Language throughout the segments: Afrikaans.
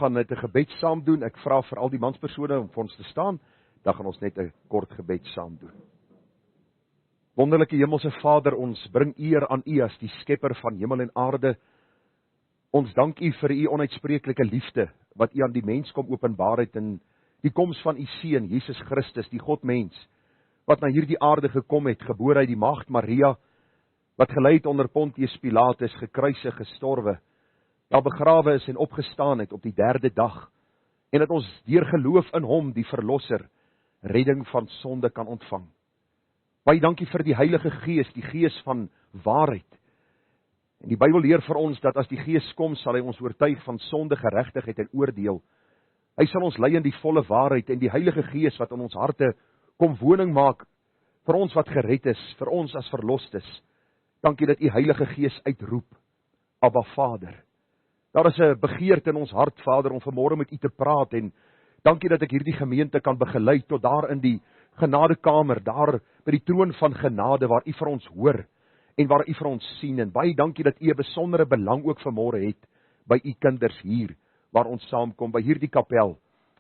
gaan net 'n gebed saam doen. Ek vra vir al die manspersone om vir ons te staan, dan gaan ons net 'n kort gebed saam doen. Wonderlike Hemelse Vader, ons bring eer aan U as die skepper van hemel en aarde. Ons dank U vir U onuitspreeklike liefde, wat U aan die mens kom openbaar het in die koms van U Seun, Jesus Christus, die Godmens, wat na hierdie aarde gekom het, gebore uit die maagd Maria, wat gelei het onder Pontius Pilatus, gekruisig, gestorwe, daar begrawe is en opgestaan het op die 3de dag, en dat ons deur geloof in Hom, die Verlosser, redding van sonde kan ontvang. Baie dankie vir die Heilige Gees, die Gees van waarheid. En die Bybel leer vir ons dat as die Gees kom, sal hy ons oortuig van sonde, geregtigheid en oordeel. Hy sal ons lei in die volle waarheid, en die Heilige Gees wat in ons harte kom woning maak, vir ons wat gered is, vir ons as verlostes. Dankie dat U Heilige Gees uitroep, Abba Vader. Daar is 'n begeerte in ons hart, Vader, om vanmôre met U te praat, en dankie dat ek hierdie gemeente kan begelei tot daar in die genadekamer, daar by die troon van genade, waar U vir ons hoor, en waar U vir ons sien, en baie dankie dat U 'n besondere belang ook vanmôre het, by U kinders hier, waar ons saamkom, by hierdie kapel,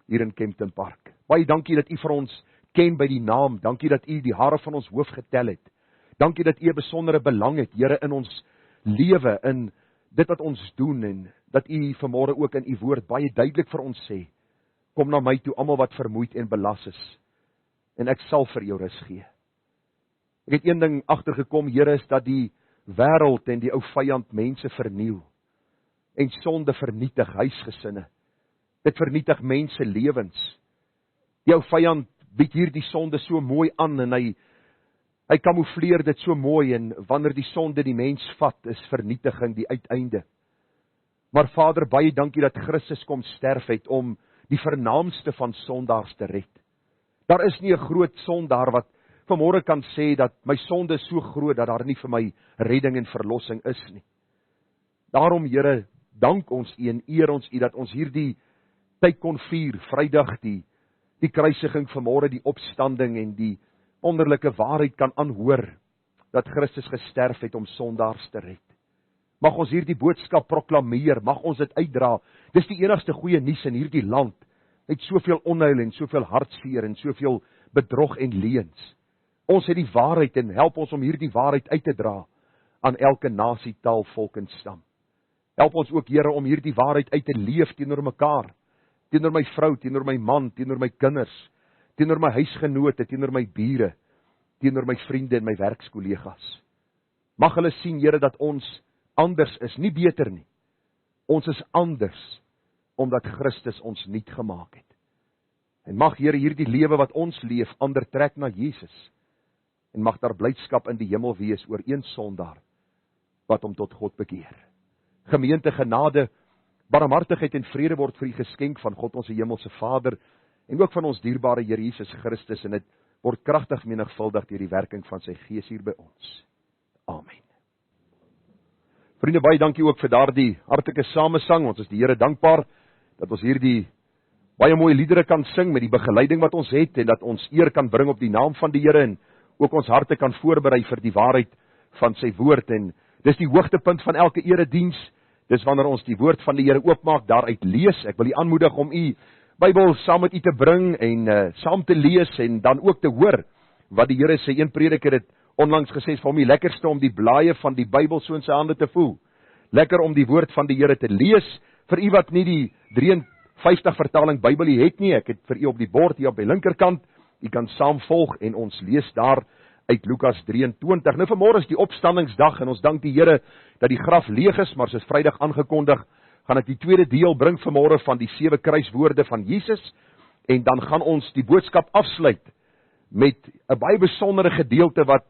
hier in Kempton Park. Baie dankie dat U vir ons ken by die naam, dankie dat U die hare van ons hoof getel het, dankie dat U 'n besondere belang het, Here, in ons lewe, in dit wat ons doen, en dat U vanmôre ook in U woord baie duidelik vir ons sê, kom na my toe, almal wat vermoeid en belas is, en ek sal vir jou rus gee. Ek het een ding agtergekom, Here, is dat die wêreld en die ou vyand mense verniel, en sonde vernietig huisgesinne, dit vernietig mense lewens. Die ou vyand bied hier die sonde so mooi aan, en hy kamoufleer dit so mooi, en wanneer die sonde die mens vat, is vernietiging die uiteinde. Maar Vader, baie dankie dat Christus kom sterf het, om die vernaamste van sondaars te red. Daar is nie 'n groot sondaar wat vanmôre kan sê dat my sonde is so groot, dat daar nie vir my redding en verlossing is nie. Daarom, Here, dank ons U en eer ons U, dat ons hierdie tyd kon vier, Vrydag, die kruisiging vanmôre, die opstanding en die wonderlike waarheid kan aanhoor, dat Christus gesterf het om sondaars te red. Mag ons hierdie boodskap proklameer, mag ons dit uitdra. Dis die enigste goeie nuus in hierdie land, met soveel onheil en soveel hartseer en soveel bedrog en leuns. Ons het die waarheid, en help ons om hierdie waarheid uit te dra aan elke nasie, taal, volk en stam. Help ons ook, Here, om hierdie waarheid uit te leef teenoor mekaar, teenoor my vrou, teenoor my man, teenoor my kinders, teenoor my huisgenote, teenoor my bure, teenoor my vriende en my werkskollegas. Mag hulle sien, Here, dat ons anders is, nie beter nie. Ons is anders, omdat Christus ons nuut gemaak het. En mag, Here, hierdie lewe wat ons leef, ander trek na Jesus. En mag daar blydskap in die hemel wees oor een sondaar, wat hom tot God bekeer. Gemeente, genade, barmhartigheid en vrede word vir U geskenk van God, ons hemelse Vader, en ook van ons dierbare Here Jesus Christus, en dit word kragtig menigvuldig deur die werking van sy Gees hier by ons. Amen. Vriende, baie dankie ook vir daardie hartlike samesang. Ons is die Here dankbaar dat ons hierdie baie mooi liedere kan sing met die begeleiding wat ons het, en dat ons eer kan bring op die naam van die Here, en ook ons harte kan voorberei vir die waarheid van sy woord. En dis die hoogtepunt van elke erediens. Dis wanneer ons die woord van die Here oopmaak, daaruit lees. Ek wil U aanmoedig om U Bybel saam met U te bring en saam te lees, en dan ook te hoor wat die Here sê. Een prediker het onlangs gesê, vir hom die lekkerste om die blaaie van die Bybel so in sy hande te voel. Lekker om die woord van die Here te lees. Vir U wat nie die 53 vertaling Bybel het nie, ek het vir U op die bord hier op die linkerkant, U kan saam volg, en ons lees daar uit Lukas 23. Nou vanmôre is die opstandingsdag, en ons dank die Here dat die graf leeg is, maar soos Vrydag aangekondig, gaan ek die tweede deel bring vanmôre van die 7 kruiswoorde van Jesus, en dan gaan ons die boodskap afsluit met 'n baie besondere gedeelte wat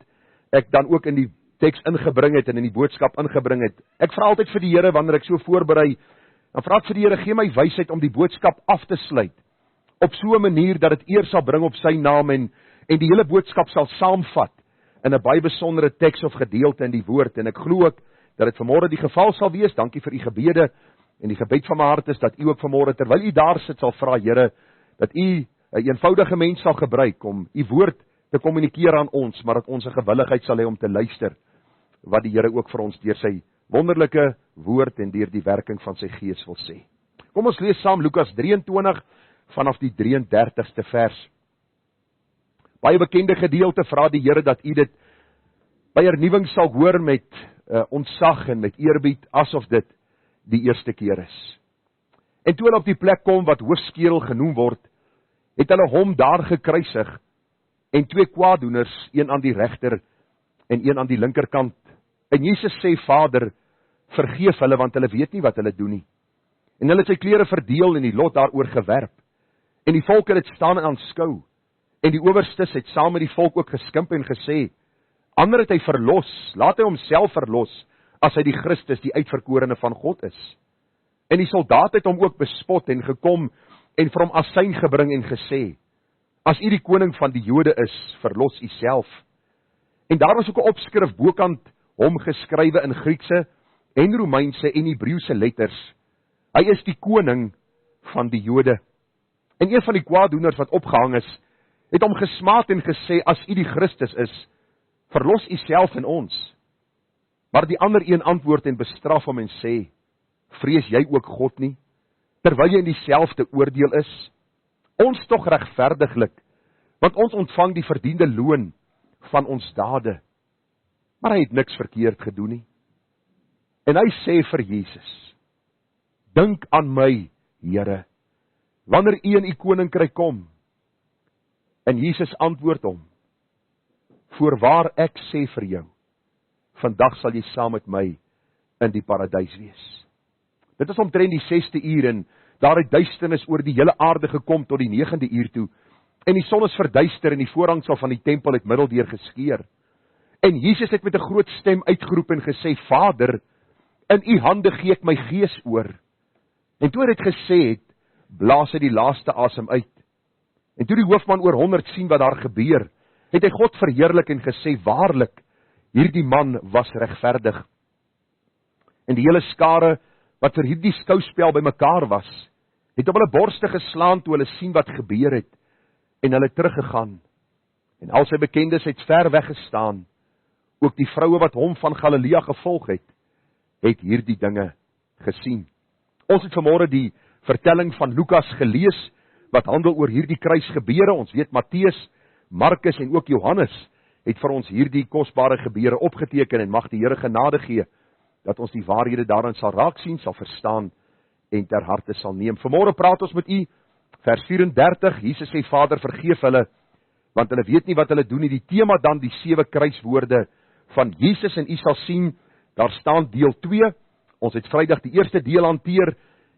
ek dan ook in die teks ingebring het en in die boodskap ingebring het. Ek vra altyd vir die Here, wanneer ek so voorberei, dan vra ek vir die Here, gee my wysheid om die boodskap af te sluit, op so 'n manier dat dit eer sal bring op sy naam, en die hele boodskap sal saamvat in 'n baie besondere teks of gedeelte in die woord, en ek glo ook dat dit vanmôre die geval sal wees. Dankie vir U gebede, en die gebed van my hart is dat U ook vanmôre, terwyl U daar sit, sal vra, Here, dat U 'n eenvoudige mens sal gebruik om U woord te kommunikeer aan ons, maar dat ons 'n gewilligheid sal hê om te luister, wat die Here ook vir ons deur sy wonderlike woord en deur die werking van sy Gees wil sê. Kom Kom ons lees saam Lukas 23 vanaf die 33ste vers. Baie bekende gedeelte, vra die Here dat u dit by hernuwing sal hoor met ontzag en met eerbied, asof dit die eerste keer is. En toe hulle op die plek kom wat Hoofskerel genoem word, het hulle hom daar gekruisig, en 2 kwaaddoeners, een aan die regter en een aan die linkerkant. En Jesus sê, Vader, vergeef hulle, want hulle weet nie wat hulle doen nie. En hulle het sy klere verdeel en die lot daaroor gewerp. En die volk het dit staan en aanskou. En die owerstes het saam met die volk ook geskimp en gesê, ander het hy verlos, laat hy homself verlos, as hy die Christus, die uitverkorene van God is. En die soldaat het hom ook bespot en gekom en vir hom asyn gebring en gesê, as u die koning van die Jode is, verlos u self. En daar was ook 'n opskrif bokant hom geskrywe in Griekse en Romeinse en Hebreëse letters. Hy is die koning van die Jode. En een van die kwaaddoeners wat opgehang is, het hom gesmaad en gesê, as u die Christus is, verlos u self en ons. Maar die ander een antwoord en bestraf hom en sê, vrees jy ook God nie, terwyl jy in dieselfde oordeel is? Ons tog regverdiglik, want ons ontvang die verdiende loon van ons dade. Maar hy het niks verkeerd gedoen nie. En hy sê vir Jesus, dink aan my, Here, wanneer u in u koninkryk kom. En Jesus antwoord hom, voorwaar ek sê vir jou, vandag sal jy saam met my in die paradys wees. Dit is omtrent die 6ste uur en daar het duisternis oor die hele aarde gekom tot die 9de uur toe. En die son is verduister en die voorhangsel van die tempel het middeldeur geskeur. En Jesus het met 'n groot stem uitgeroep en gesê, Vader, in u hande gee ek my gees oor. En toe hy dit gesê het, blaas hy die laaste asem uit. En toe die hoofman oor 100 sien wat daar gebeur, het hy God verheerlik en gesê, waarlik, hierdie man was regverdig. En die hele skare wat vir hierdie skouspel bymekaar was, het op hulle borste geslaan toe hulle sien wat gebeur het, en hulle teruggegaan. En al sy bekendes het ver weggestaan, ook die vroue wat hom van Galilea gevolg het hierdie dinge gesien. Ons het vanmôre die vertelling van Lukas gelees, wat handel oor hierdie kruisgebeure. Ons weet Matteus, Markus en ook Johannes het vir ons hierdie kosbare gebeure opgeteken, en mag die Here genade gee, dat ons die waarhede daarin sal raak sien, sal verstaan en ter harte sal neem. Vanmôre praat ons met u, vers 34, Jesus sê, Vader, vergeef hulle, want hulle weet nie wat hulle doen nie. Die tema dan die 7 kruiswoorde van Jesus, en u sal sien, daar staan deel 2, ons het Vrydag die eerste deel hanteer,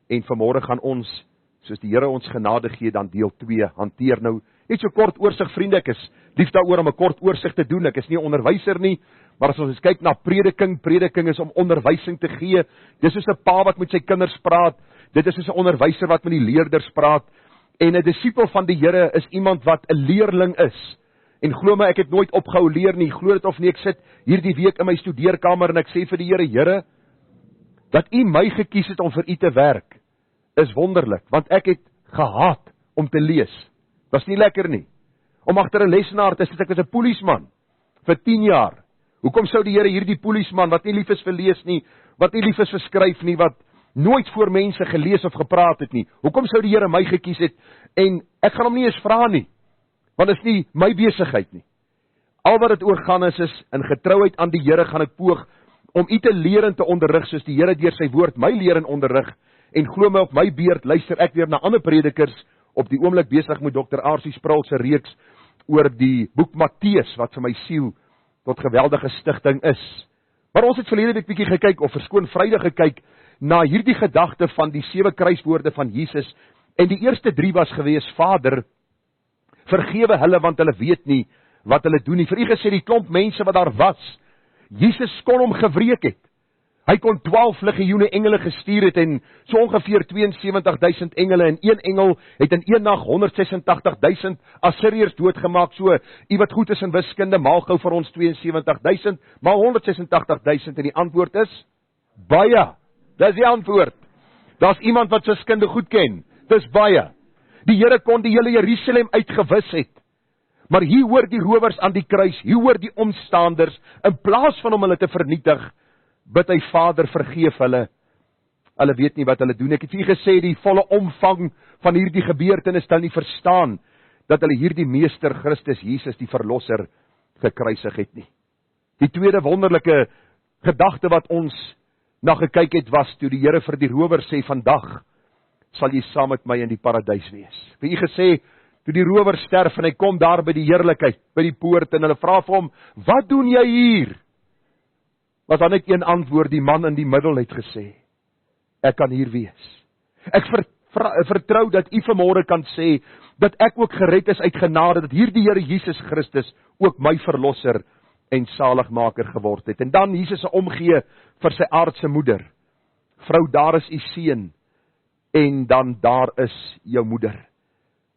en vanmôre gaan ons, soos die Here ons genade gee, dan deel 2 hanteer. Nou, net so kort oorsig, vriende, ek is lief daaroor om 'n kort oorsig te doen, ek is nie 'n onderwyser nie, maar as ons kyk na prediking is om onderwysing te gee. Dis soos 'n pa wat met sy kinders praat, dit is soos 'n onderwyser wat met die leerders praat, en 'n disipel van die Here is iemand wat 'n leerling is. En glo my, ek het nooit opgehou leer nie, glo dit of nie, ek sit hierdie week in my studeerkamer en ek sê vir die Here, Here, dat u my gekies het om vir u te werk, is wonderlik, want ek het gehaat om te lees. Was nie lekker nie. Om agter 'n lesenaar te sit, ek was 'n polisieman vir 10 jaar. Hoekom sou die Here hierdie polisieman wat nie lief is vir lees nie, wat nie lief is vir skryf nie, wat nooit voor mense gelees of gepraat het nie, hoekom sou die Here my gekies het? En ek gaan hom nie eens vra nie, want dit is nie my besigheid nie. Al wat dit oor gaan is in getrouheid aan die Here gaan ek poog om u te leer en te onderrig, soos die Here deur sy woord my leer en onderrig. En glo my, op my beurt luister ek weer na ander predikers, op die oomblik besig met Dr. R.C. Sproul se reeks oor die boek Matteus, wat vir my siel tot geweldige stigting is. Maar ons het verlede week bietjie gekyk, of verskoon Vrydag gekyk, na hierdie gedagte van die 7 kruiswoorde van Jesus, en die eerste 3 was gewees, Vader, vergewe hulle, want hulle weet nie wat hulle doen nie. Vir u gesê, die klomp mense wat daar was, Jesus kon hom gewreek het. Hy kon 12 legioene engele gestuur het, en so ongeveer 72.000 engele, en een engel het in een nag 186.000 Assiriërs doodgemaak. So, u wat goed is in wiskunde, maal gou vir ons 72.000, maal 186.000, en die antwoord is, baie. Dis die antwoord. Daar's iemand wat wiskunde goed ken, dis baie. Die Here kon die hele Jerusalem uitgewis het, maar hier hoor die rowers aan die kruis, hier hoor die omstaanders, in plaas van om hulle te vernietig, bid hy, Vader, vergeef hulle, Hulle weet nie wat hulle doen. Ek het vir julle gesê, die volle omvang van hierdie gebeurtenis hulle nie verstaan, dat hulle hierdie meester Christus Jesus, die verlosser, gekruisig het nie. Die tweede wonderlike gedagte wat ons na gekyk het, was toe die Here vir die rower sê, vandag sal jy saam met my in die paradys wees. Vir u gesê, toe die rower sterf en hy kom daar by die heerlikheid, by die poort, en hulle vra vir hom, wat doen jy hier? Was dan net een antwoord, die man in die middel het gesê, ek kan hier wees. Ek vertrou dat u vanmôre kan sê, dat ek ook gered is uit genade, dat hierdie Here Jesus Christus ook my verlosser en saligmaker geword het. En dan Jesus se omgee vir sy aardse moeder. Vrou, daar is u seun, en dan daar is jou moeder.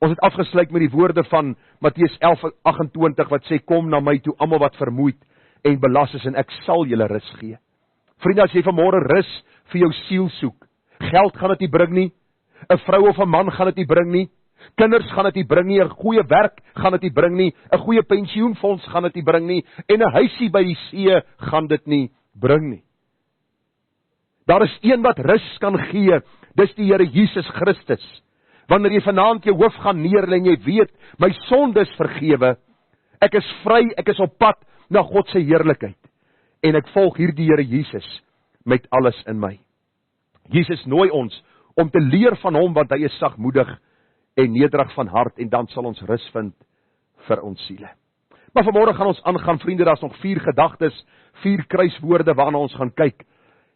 Ons het afgesluit met die woorde van Matteus 11:28 wat sê, kom na my toe almal wat vermoeid en belas is, en ek sal julle rus gee. Vriende, as jy vanmôre rus vir jou siel soek, geld gaan dit nie bring nie, 'n vrou of 'n man gaan dit nie bring nie, kinders gaan dit nie bring nie, 'n goeie werk gaan dit nie bring nie, 'n goeie pensioenfonds gaan dit nie bring nie, en 'n huisie by die see gaan dit nie bring nie. Daar is een wat rus kan gee, dis die Here Jesus Christus. Wanneer jy vanaand jou hoof gaan neerlê en jy weet, my sonde is vergewe, ek is vry, ek is op pad na God se heerlikheid, en ek volg hierdie Here Jesus met alles in my. Jesus nooi ons om te leer van hom, want hy is sagmoedig en nederig van hart, en dan sal ons rus vind vir ons siele. Maar vanmôre gaan ons aangaan, vriende, daar's nog 4 gedagtes, 4 kruiswoorde waarna ons gaan kyk.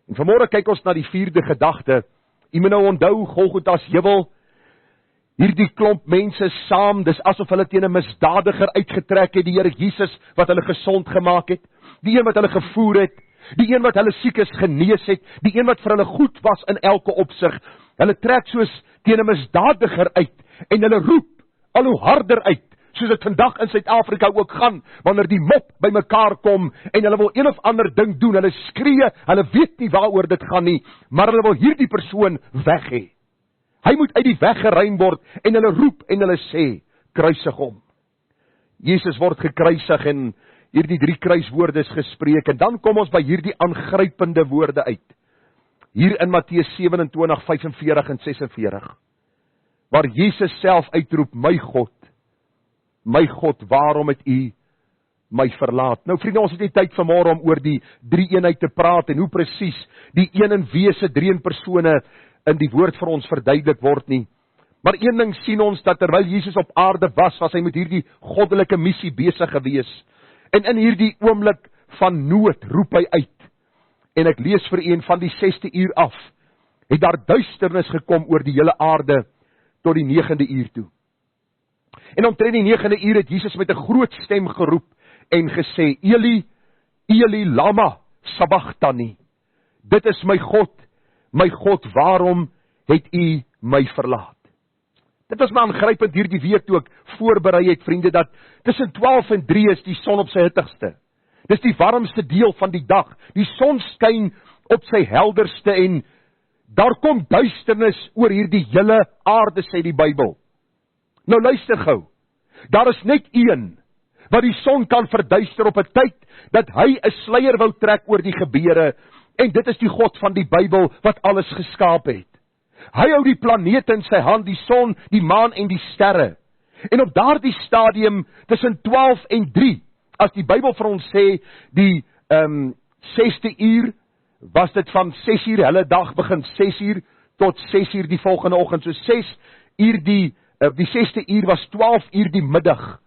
En vanmôre kyk ons na die 4de gedagte. Jy moet nou onthou, Golgotha's heuwel, hierdie klomp mense saam, dis asof hulle teen 'n misdadiger uitgetrek het, die Here Jesus wat hulle gesond gemaak het, die een wat hulle gevoer het, die een wat hulle siekes genees het, die een wat vir hulle goed was in elke opsig. Hulle trek soos teen 'n misdadiger uit, en hulle roep al hoe harder uit, soos dit vandag in Suid-Afrika ook gaan, wanneer die mop by mekaar kom, en hulle wil een of ander ding doen, hulle skree, hulle weet nie waaroor dit gaan nie, maar hulle wil hierdie persoon weg hê. Hy moet uit die weg geruim word, en hulle roep en hulle sê, kruisig hom. Jesus word gekruisig, en hierdie 3 kruiswoorde is gespreek, en dan kom ons by hierdie aangrypende woorde uit. Hier in Matteus 27:45 en 46, waar Jesus self uitroep, my God, waarom het u my verlaat? Nou vriende, ons het nie tyd vanmôre om oor die 3 eenheid te praat, en hoe presies die een in wese 3 in persone in die woord vir ons verduidelik word nie. Maar een ding sien ons, dat terwyl Jesus op aarde was hy met hierdie goddelike missie besig gewees. En in hierdie oomblik van nood roep hy uit. En ek lees vir u, van die 6de uur af, het daar duisternis gekom oor die hele aarde tot die 9de uur toe. En omtrent die 9de uur het Jesus met 'n groot stem geroep en gesê, Eli, Eli, lama sabachthani. Dit is my God, waarom het u my verlaat? Dit was my aangrypend hierdie week toe ek voorberei het, vriende, dat tussen 12 en 3 is die son op sy hittigste. Dis die warmste deel van die dag. Die son skyn op sy helderste, en daar kom duisternis oor hierdie hele aarde, sê die Bybel. Nou luister gou. Daar is net een wat die son kan verduister op 'n tyd dat hy 'n sluier wou trek oor die gebeure, en dit is die God van die Bybel wat alles geskaap het. Hy hou die planete in sy hand, die son, die maan en die sterre. En op daardie stadium tussen 12 en 3, as die Bybel vir ons sê die 6de uur, was dit van 6 uur, hulle dag begin 6 uur tot 6 uur die volgende oggend. So 6 uur die 6de uur was 12 uur die middag.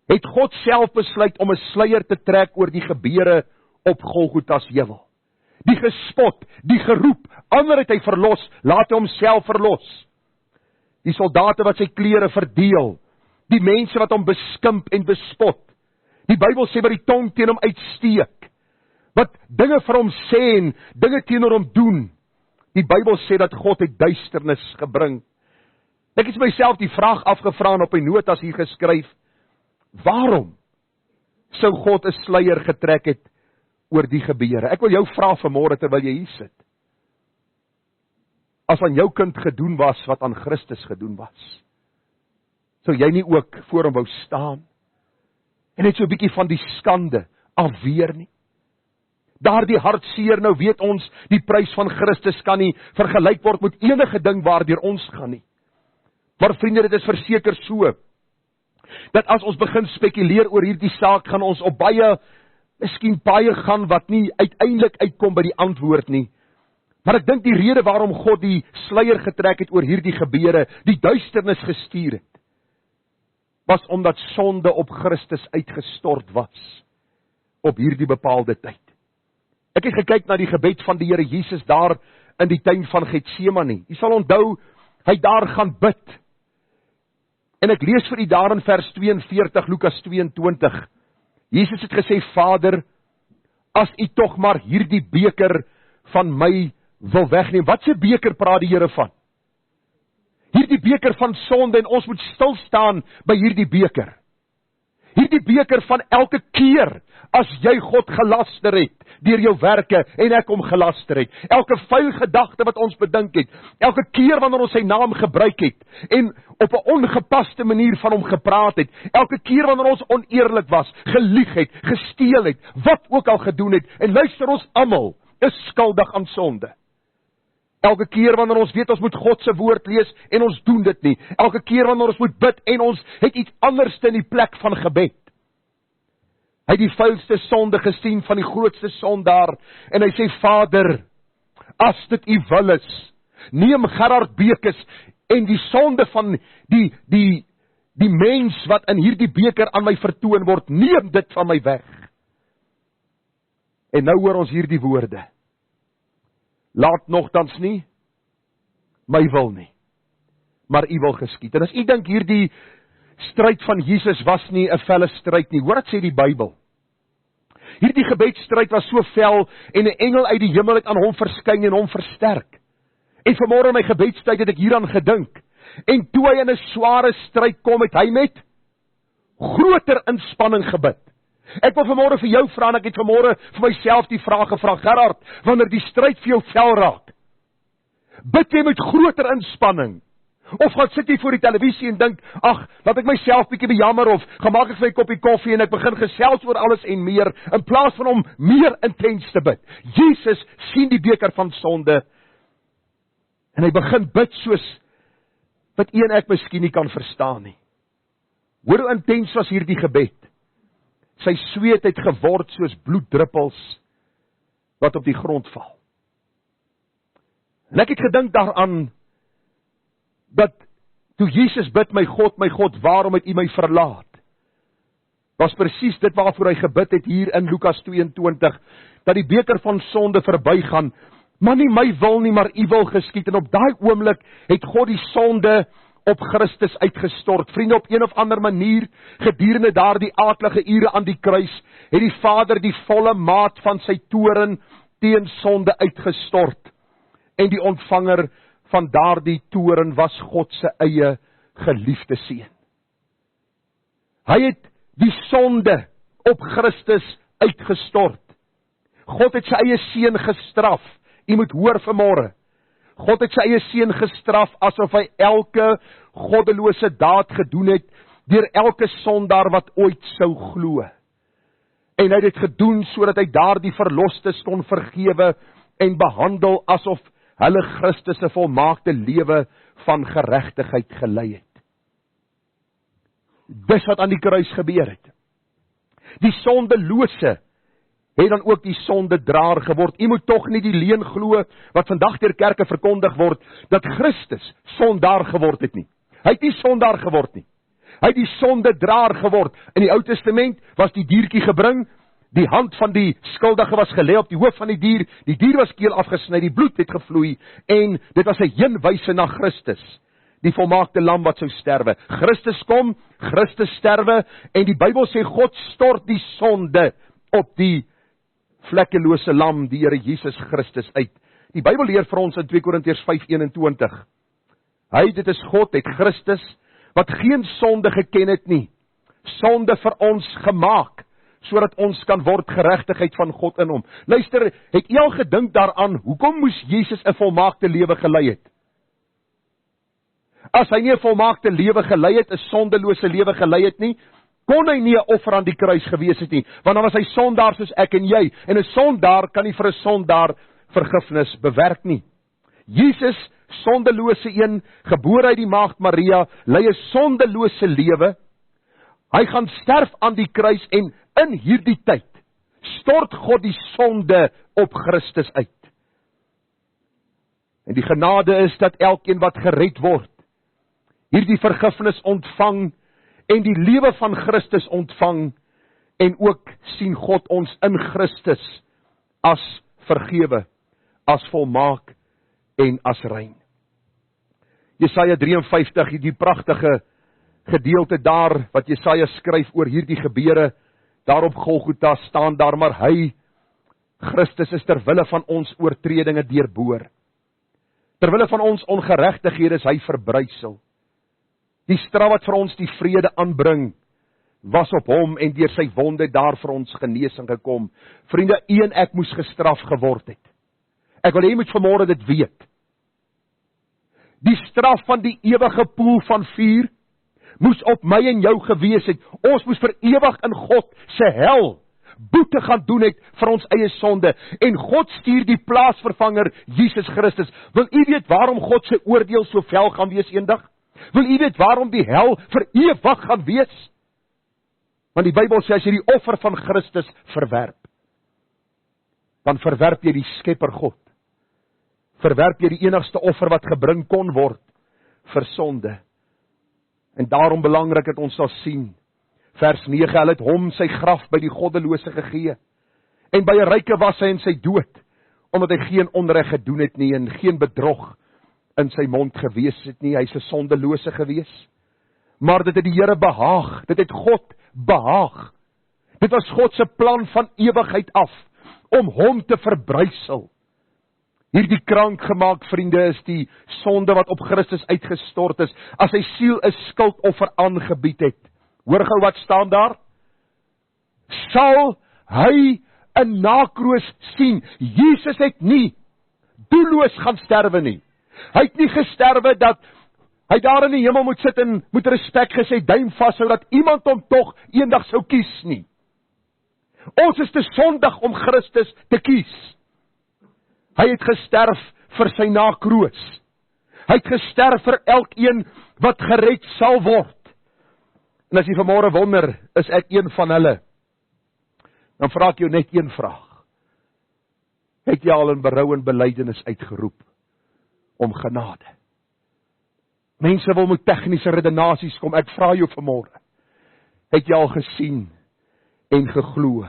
Het God self besluit om 'n sluier te trek oor die gebeure op Golgotha's heuwel. Die gespot, die geroep, ander het hy verlos, laat hy homself verlos. Die soldate wat sy klere verdeel, die mense wat hom beskimp en bespot. Die Bybel sê wat die tong teen hom uitsteek, wat dinge vir hom sê en dinge teenoor hom doen. Die Bybel sê dat God het duisternis gebring. Ek het myself die vraag afgevra en op 'n notas hier geskryf, waarom sou God 'n sluier getrek het oor die gebeure? Ek wil jou vra vanmôre terwyl jy hier sit. As aan jou kind gedoen was wat aan Christus gedoen was, sou jy nie ook voor hom wou staan en net so 'n bietjie van die skande afweer nie? daardie hartseer, nou weet ons, die prys van Christus kan nie vergelyk word met enige ding waardeur ons gaan nie. Maar vriende, dit is verseker so, dat as ons begin spekuleer oor hierdie saak, gaan ons op miskien baie gaan wat nie uiteindelik uitkom by die antwoord nie. Maar ek dink die rede waarom God die sluier getrek het oor hierdie gebeure, die duisternis gestuur het, was omdat sonde op Christus uitgestort was, op hierdie bepaalde tyd. Ek het gekyk na die gebed van die Here Jesus daar in die tuin van Getsemane. Jy sal onthou, hy daar gaan bid. En ek lees vir u daar in vers 42, Lukas 22. Jesus het gesê, Vader, as u tog maar hierdie beker van my wil wegneem. Wat se beker praat die Here van? Hierdie beker van sonde, en ons moet stil staan by hierdie beker. Hierdie beker van elke keer as jy God gelaster het deur jou werke en ek hom gelaster het. Elke vuil gedagte wat ons bedink het, elke keer wanneer ons sy naam gebruik het en op 'n ongepaste manier van hom gepraat het, elke keer wanneer ons oneerlik was, gelieg het, gesteel het, wat ook al gedoen het, en luister, ons almal is skuldig aan sonde. Elke keer wanneer ons weet ons moet God se woord lees en ons doen dit nie. Elke keer wanneer ons moet bid en ons het iets anders in die plek van gebed. Hy het die vuilste sonde gesien van die grootste sondaar en hy sê, Vader, as dit u wil is, neem Gerard Bekes en die sonde van die mens wat in hierdie beker aan my vertoon word, neem dit van my weg. En nou hoor ons hierdie woorde. Laat nogtans nie my wil nie, maar u wil geskied. En as u dink hierdie stryd van Jesus was nie 'n felle stryd nie, hoor wat sê die Bybel. Hierdie gebedsstryd was so fel en 'n engel uit die hemel het aan hom verskyn en hom versterk. En vanmôre in my gebedstyd het ek hieraan gedink. En toe hy in 'n sware stryd kom, het hy met groter inspanning gebid. Ek wil vanmôre vir jou vra, en ek het vanmôre vir myself die vraag gevra, Gerard, wanneer die stryd vir jou vel raak, bid jy met groter inspanning? Of gaan sit jy voor die televisie en dink, ag, laat ek myself bietjie bejammer, of gaan maak ek vir 'n koppie koffie en ek begin gesels oor alles en meer, in plaas van om meer intens te bid. Jesus sien die beker van sonde, en hy begin bid soos wat u en ek miskien nie kan verstaan nie. Hoor hoe intens was hierdie gebed. Sy sweet het geword soos bloeddruppels wat op die grond val. En ek het gedink daaraan dat toe Jesus bid, my God, waarom het u my verlaat? Was presies dit waarvoor hy gebid het hier in Lukas 22, dat die beker van sonde verbygaan, maar nie my wil nie, maar u wil geskied. En op daai oomblik het God die sonde op Christus uitgestort. Vriende, op een of ander manier, gedurende daardie aaklige ure aan die kruis, het die Vader die volle maat van sy toorn teen sonde uitgestort. En die ontvanger van daardie toorn was God se eie geliefde seun. Hy het die sonde op Christus uitgestort. God het sy eie seun gestraf. U moet hoor vanmôre. God het sy eie seun gestraf asof hy elke goddelose daad gedoen het deur elke sondaar wat ooit sou glo. En hy het dit gedoen sodat hy daardie verlostes kon vergewe en behandel asof hulle Christus se volmaakte lewe van geregtigheid gelei het. Dis wat aan die kruis gebeur het. Die sondelose het dan ook die sondedraer geword. U moet tog nie die leuen glo wat vandag deur kerke verkondig word, dat Christus sondaar geword het nie. Hy het nie sondaar geword nie. Hy het die sondedraer geword. In die Ou Testament was die diertjie gebring, die hand van die skuldige was gelê op die hoof van die dier was keel afgesny, die bloed het gevloei, en dit was 'n heenwyse na Christus, die volmaakte lam wat sou sterwe. Christus kom, Christus sterwe, en die Bybel sê God stort die sonde op die vlekkelose lam, die Here Jesus Christus uit. Die Bybel leer vir ons in 2 Korintiërs 5:21. Hy, dit is God, het Christus, wat geen sonde geken het nie, sonde vir ons gemaak, sodat ons kan word geregtigheid van God in hom. Luister, het jy al gedink daaraan, hoekom moes Jesus 'n volmaakte lewe gelei het? As hy nie 'n volmaakte lewe gelei het, 'n sondelose lewe gelei het nie, kon hy nie 'n offer aan die kruis gewees het nie, want dan was hy sondaar soos ek en jy, en 'n sondaar kan nie vir 'n sondaar vergifnis bewerk nie. Jesus, sondelose een, gebore uit die maagd Maria, lei 'n sondelose lewe. Hy gaan sterf aan die kruis en in hierdie tyd stort God die sonde op Christus uit. En die genade is dat elkeen wat gered word, hierdie vergifnis ontvang en die lewe van Christus ontvang, en ook sien God ons in Christus as vergewe, as volmaak en as rein. Jesaja 53, die pragtige gedeelte daar, wat Jesaja skryf oor hierdie gebeure, daar op Golgotha staan daar, maar hy, Christus, is terwille van ons oortredinge deurboor. Terwille van ons ongeregtighede is hy verbrysel. Die straf wat vir ons die vrede aanbring, was op hom, en deur sy wonde daar vir ons genesing gekom. Vriende, u en ek moes gestraf geword het. Ek wil hê jy moet vanmôre dit weet. Die straf van die ewige poel van vuur moes op my en jou gewees het. Ons moes vir ewig in God se hel boete gaan doen het vir ons eie sonde. En God stuur die plaasvervanger Jesus Christus. Wil u weet waarom God se oordeel so vel gaan wees eendag? Wil u weet waarom die hel vir ewig gaan wees? Want die Bybel sê as jy die offer van Christus verwerp, dan verwerp jy die Skepper God. Verwerp jy die enigste offer wat gebring kon word vir sonde. En daarom belangrik dat ons sal sien, vers 9, hulle het hom sy graf by die goddelose gegee, en by 'n ryke was hy in sy dood, omdat hy geen onreg gedoen het nie, en geen bedrog in sy mond gewees het nie, hy is 'n sondelose gewees. Maar dit het die Here behaag, dit het God behaag. Dit was God se plan van ewigheid af, om hom te verbrysel. Hierdie krank gemaak, vriende, is die sonde wat op Christus uitgestort is, as sy siel 'n skuldoffer aangebied het. Hoor gou wat staan daar? Sal hy 'n nakroos sien. Jesus het nie doelloos gaan sterwe nie. Hy het nie gesterwe dat hy daar in die hemel moet sit en moet respek gesê duim vashou dat iemand hom tog eendag sou kies nie. Ons is te sondig om Christus te kies. Hy het gesterf vir sy nakroos. Hy het gesterf vir elkeen wat gered sal word. En as jy vanmôre wonder, is ek een van hulle, dan vra ek jou net een vraag. Het jy al in berou en belydenis uitgeroep om genade? Mense wil met tegniese redenasies kom, ek vra jou vanmôre, het jy al gesien en geglo,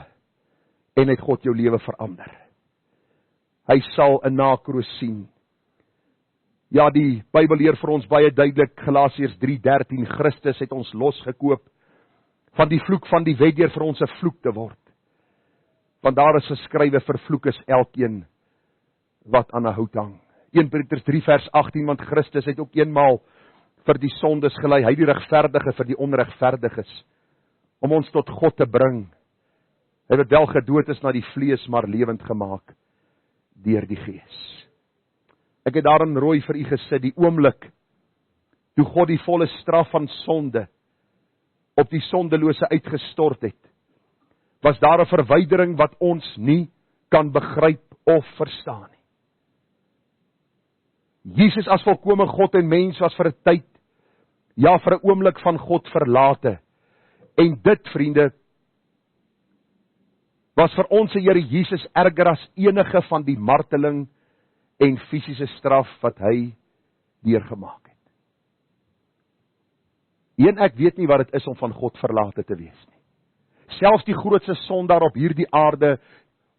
en het God jou lewe verander? Hy sal 'n nakroos sien. Ja, die Bybel leer vir ons baie duidelik, Galasiërs 3:13, Christus het ons losgekoop van die vloek van die wet deur vir ons 'n vloek te word. Want daar is geskrywe, vervloek is elkeen wat aan 'n hout hang. 1 Petrus 3 vers 18, want Christus het ook eenmaal vir die sondes gelei, hy die regverdige vir die onregverdiges, om ons tot God te bring. Hy het wel gedood is na die vlees, maar lewend gemaak deur die Gees. Ek het daar in rooi vir u gesit, die oomblik toe God die volle straf van sonde op die sondelose uitgestort het, was daar 'n verwydering wat ons nie kan begryp of verstaan nie. Jesus as volkome God en mens was vir 'n tyd, ja vir 'n oomblik van God verlate. En dit, vriende, was vir ons se Here Jesus erger as enige van die marteling en fisiese straf wat hy deurgemaak het. En ek weet nie wat dit is om van God verlate te wees nie. Selfs die grootste sondaar op hierdie aarde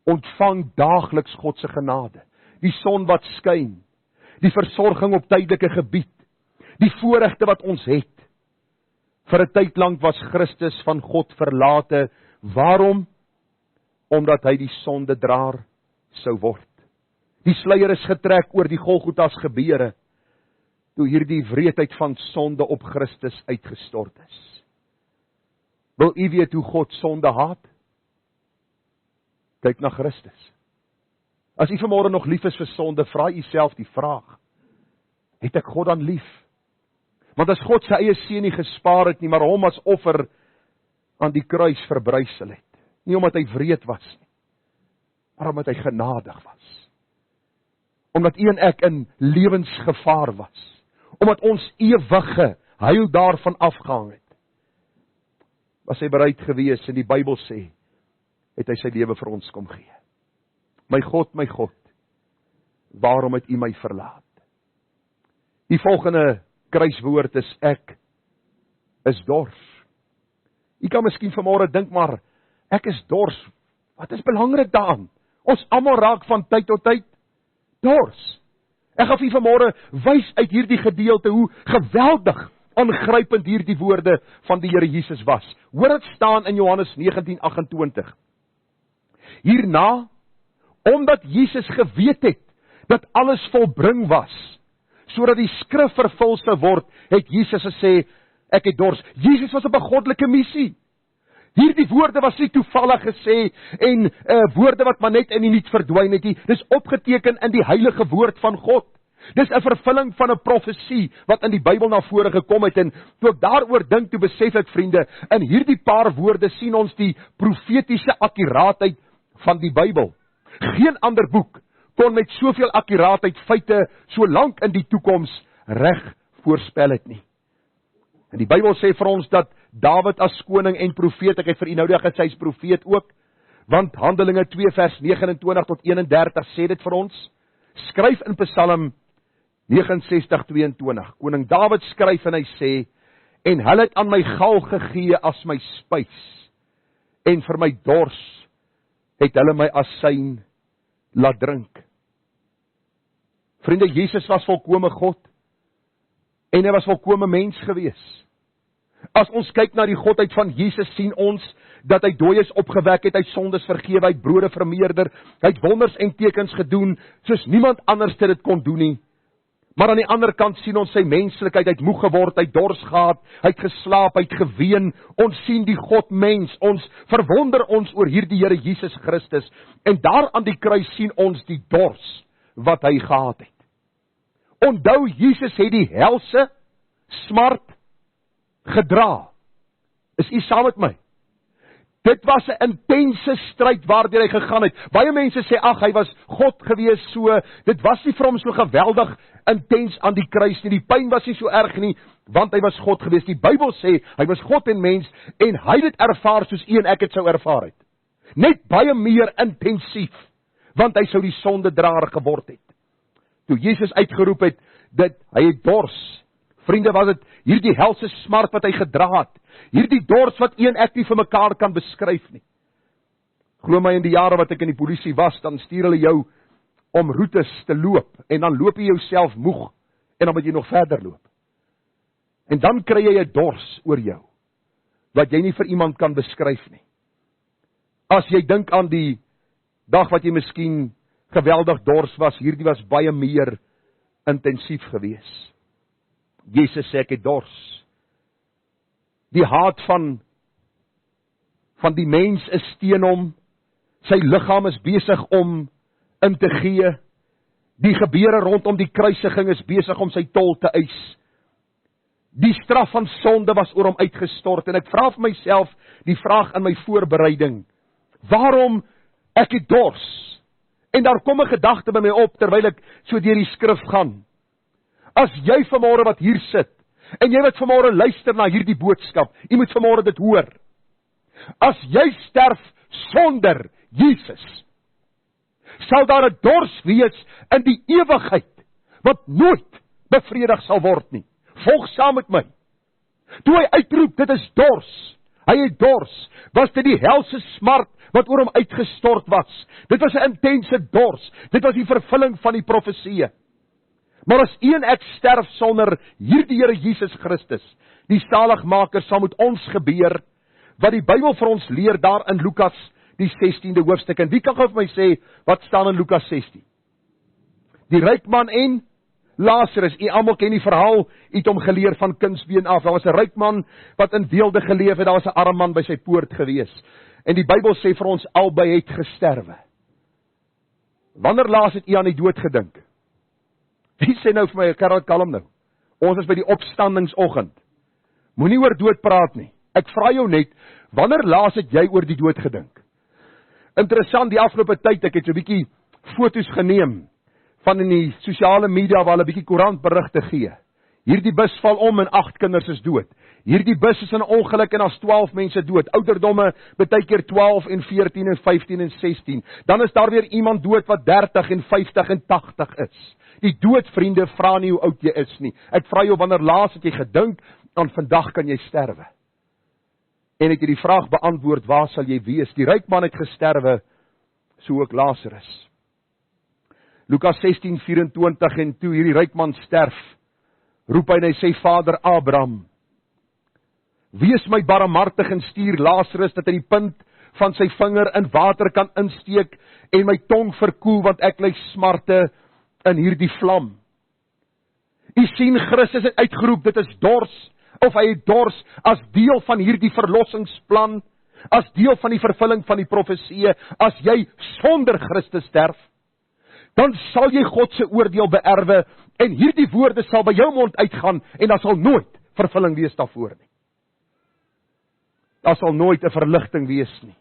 ontvang daagliks God se genade. Die son wat skyn, die versorging op tydelike gebied, die voorregte wat ons het. Vir 'n tyd lank was Christus van God verlate. Waarom? Omdat hy die sondedraer sou word. Die sluier is getrek oor die Golgotha's gebeure, toe hierdie wreedheid van sonde op Christus uitgestort is. Wil u weet hoe God sonde haat? Kyk na Christus. As u vanmôre nog lief is vir sonde, vra u self die vraag, het ek God dan lief? Want as God sy eie seun nie gespaar het nie, maar hom as offer aan die kruis verbrysel het. Nie omdat hy wreed was nie, maar omdat hy genadig was. Omdat u en ek in lewensgevaar was. Omdat ons ewige heil daarvan afgehang het. Was hy bereid gewees, en die Bybel sê, het hy sy lewe vir ons kom gee. My God, waarom het u my verlaat? Die volgende kruiswoord is ek is dors. U kan miskien vanmôre dink, maar ek is dors. Wat is belangrik daaraan? Ons almal raak van tyd tot tyd dors. Ek gaan vir vanmôre wys uit hierdie gedeelte hoe geweldig aangrypend hierdie woorde van die Here Jesus was. Hoor dit staan in Johannes 19:28. Hierna, omdat Jesus geweet het dat alles volbring was, sodat die skrif vervul sou word, het Jesus gesê, ek het dors. Jesus was op 'n goddelike missie. Hierdie woorde was nie toevallig gesê en woorde wat maar net in die niet verdwyn het nie. Dis opgeteken in die heilige woord van God. Dis 'n vervulling van 'n profesie wat in die Bybel na vore gekom het, en toe ek daaroor dink, toe besef ek, vriende, in hierdie paar woorde sien ons die profetiese akkuraatheid van die Bybel. Geen ander boek kon met soveel akkuraatheid feite so lank in die toekoms reg voorspel het nie. En die Bybel sê vir ons dat Dawid as koning en profeet, ek het vir u nou gesê hy is profeet ook, want Handelinge 2 vers 29 tot 31 sê dit vir ons. Skryf in Psalm 69:22. Koning Dawid skryf en hy sê, en hulle het aan my gal gegee as my spys, en vir my dors het hulle my asyn laat drink. Vriende, Jesus was volkome God, en hy was volkome mens gewees. As ons kyk na die godheid van Jesus, sien ons dat hy dooies opgewek het, hy het sondes vergewe, hy het brode vermeerder, hy het wonders en tekens gedoen, soos niemand anders dit kon doen nie. Maar aan die ander kant sien ons sy menslikheid, hy het moeg geword, hy het dors gehad, hy het geslaap, hy het geween. Ons sien die God mens, ons verwonder ons oor hierdie Here Jesus Christus, en daar aan die kruis sien ons die dors wat hy gehad het. Onthou, Jesus het die helse smart gedra. Is u saam met my? Dit was 'n intense stryd waardeur hy gegaan het. Baie mense sê, ag, hy was God gewees, so, dit was nie vir hom so geweldig intens aan die kruis nie, die pyn was nie so erg nie, want hy was God gewees. Die Bybel sê, hy was God en mens, en hy het dit ervaar soos u en ek het sou ervaar het. Net baie meer intensief, want hy sou die sondedraer geword het. Toe Jesus uitgeroep het, hy het dors. Vriende, was dit hierdie helse smart wat hy gedra het, hierdie dors wat u en ek nie vir mekaar kan beskryf nie. Glo my, in die jare wat ek in die polisie was, dan stuur hulle jou om roetes te loop, en dan loop jy jouself moeg, en dan moet jy nog verder loop. En dan kry jy 'n dors oor jou, wat jy nie vir iemand kan beskryf nie. As jy dink aan die dag wat jy miskien geweldig dors was, hierdie was baie meer intensief gewees. Jesus sê, ek het dors. Die haat van die mens is teen hom, sy liggaam is besig om in te gee, die gebeure rondom die kruisiging is besig om sy tol te eis. Die straf van sonde was oor hom uitgestort, en ek vra vir myself die vraag in my voorbereiding, waarom ek het dors? En daar kom 'n gedagte by my op, terwyl ek so deur die skrif gaan. As jy vanmôre wat hier sit, en jy wat vanmôre luister na hierdie boodskap, jy moet vanmôre dit hoor. As jy sterf sonder Jesus, sal daar 'n dors wees in die ewigheid, wat nooit bevredig sal word nie. Volg saam met my. Toe hy uitroep, dit is dors, hy het dors, was dit die helse smart wat oor hom uitgestort was. Dit was 'n intense dors, dit was die vervulling van die profeseë. Maar as u en ek sterf sonder hierdie Here Jesus Christus, die saligmaker, sal met ons gebeur, wat die Bybel vir ons leer daar in Lukas, die 16de hoofstuk. En wie kan gou vir my sê, wat staan in Lukas 16? Die ryk man en Lazarus, u almal ken die verhaal, u het hom geleer van kindsbeen af. Daar was 'n ryk man wat in weelde geleef het, daar was 'n arm man by sy poort gewees. En die Bybel sê vir ons, albei het gesterwe. Wanneer laas het u aan die dood gedink? Wie sê nou vir my, Karel, kalm nou. Ons is by die opstandingsoggend. Moenie oor dood praat nie. Ek vra jou net, Wanneer laas het jy oor die dood gedink? Interessant, die afgelope tyd, ek het so 'n bietjie foto's geneem van in die sosiale media waar hulle 'n bietjie koerantberigte gee. Hierdie bus val om en 8 kinders is dood. Hierdie bus is in 'n ongeluk en daar's 12 mense dood. Ouderdomme baie keer 12 en 14 en 15 en 16. Dan is daar weer iemand dood wat 30 en 50 en 80 is. Die dood, vriende, vra nie hoe oud jy is nie. Ek vra jou, wanneer laas het jy gedink aan vandag kan jy sterwe? En ek het die vraag beantwoord, waar sal jy wees? Die ryk man het gesterwe, so ook Lazarus. Lukas 16:24, en toe hierdie ryk man sterf, roep hy en hy sê, Vader Abraham, wees my barmhartig en stuur Lazarus dat hy die punt van sy vinger in water kan insteek en my tong verkoel, want ek ly smarte in hierdie vlam. U sien, Christus het uitgeroep, dit is dors, of hy het dors as deel van hierdie verlossingsplan, as deel van die vervulling van die profesie. As jy sonder Christus sterf, dan sal jy God se oordeel beerwe, en hierdie woorde sal by jou mond uitgaan, en daar sal nooit vervulling wees daarvoor nie. Daar sal nooit 'n verligting wees nie.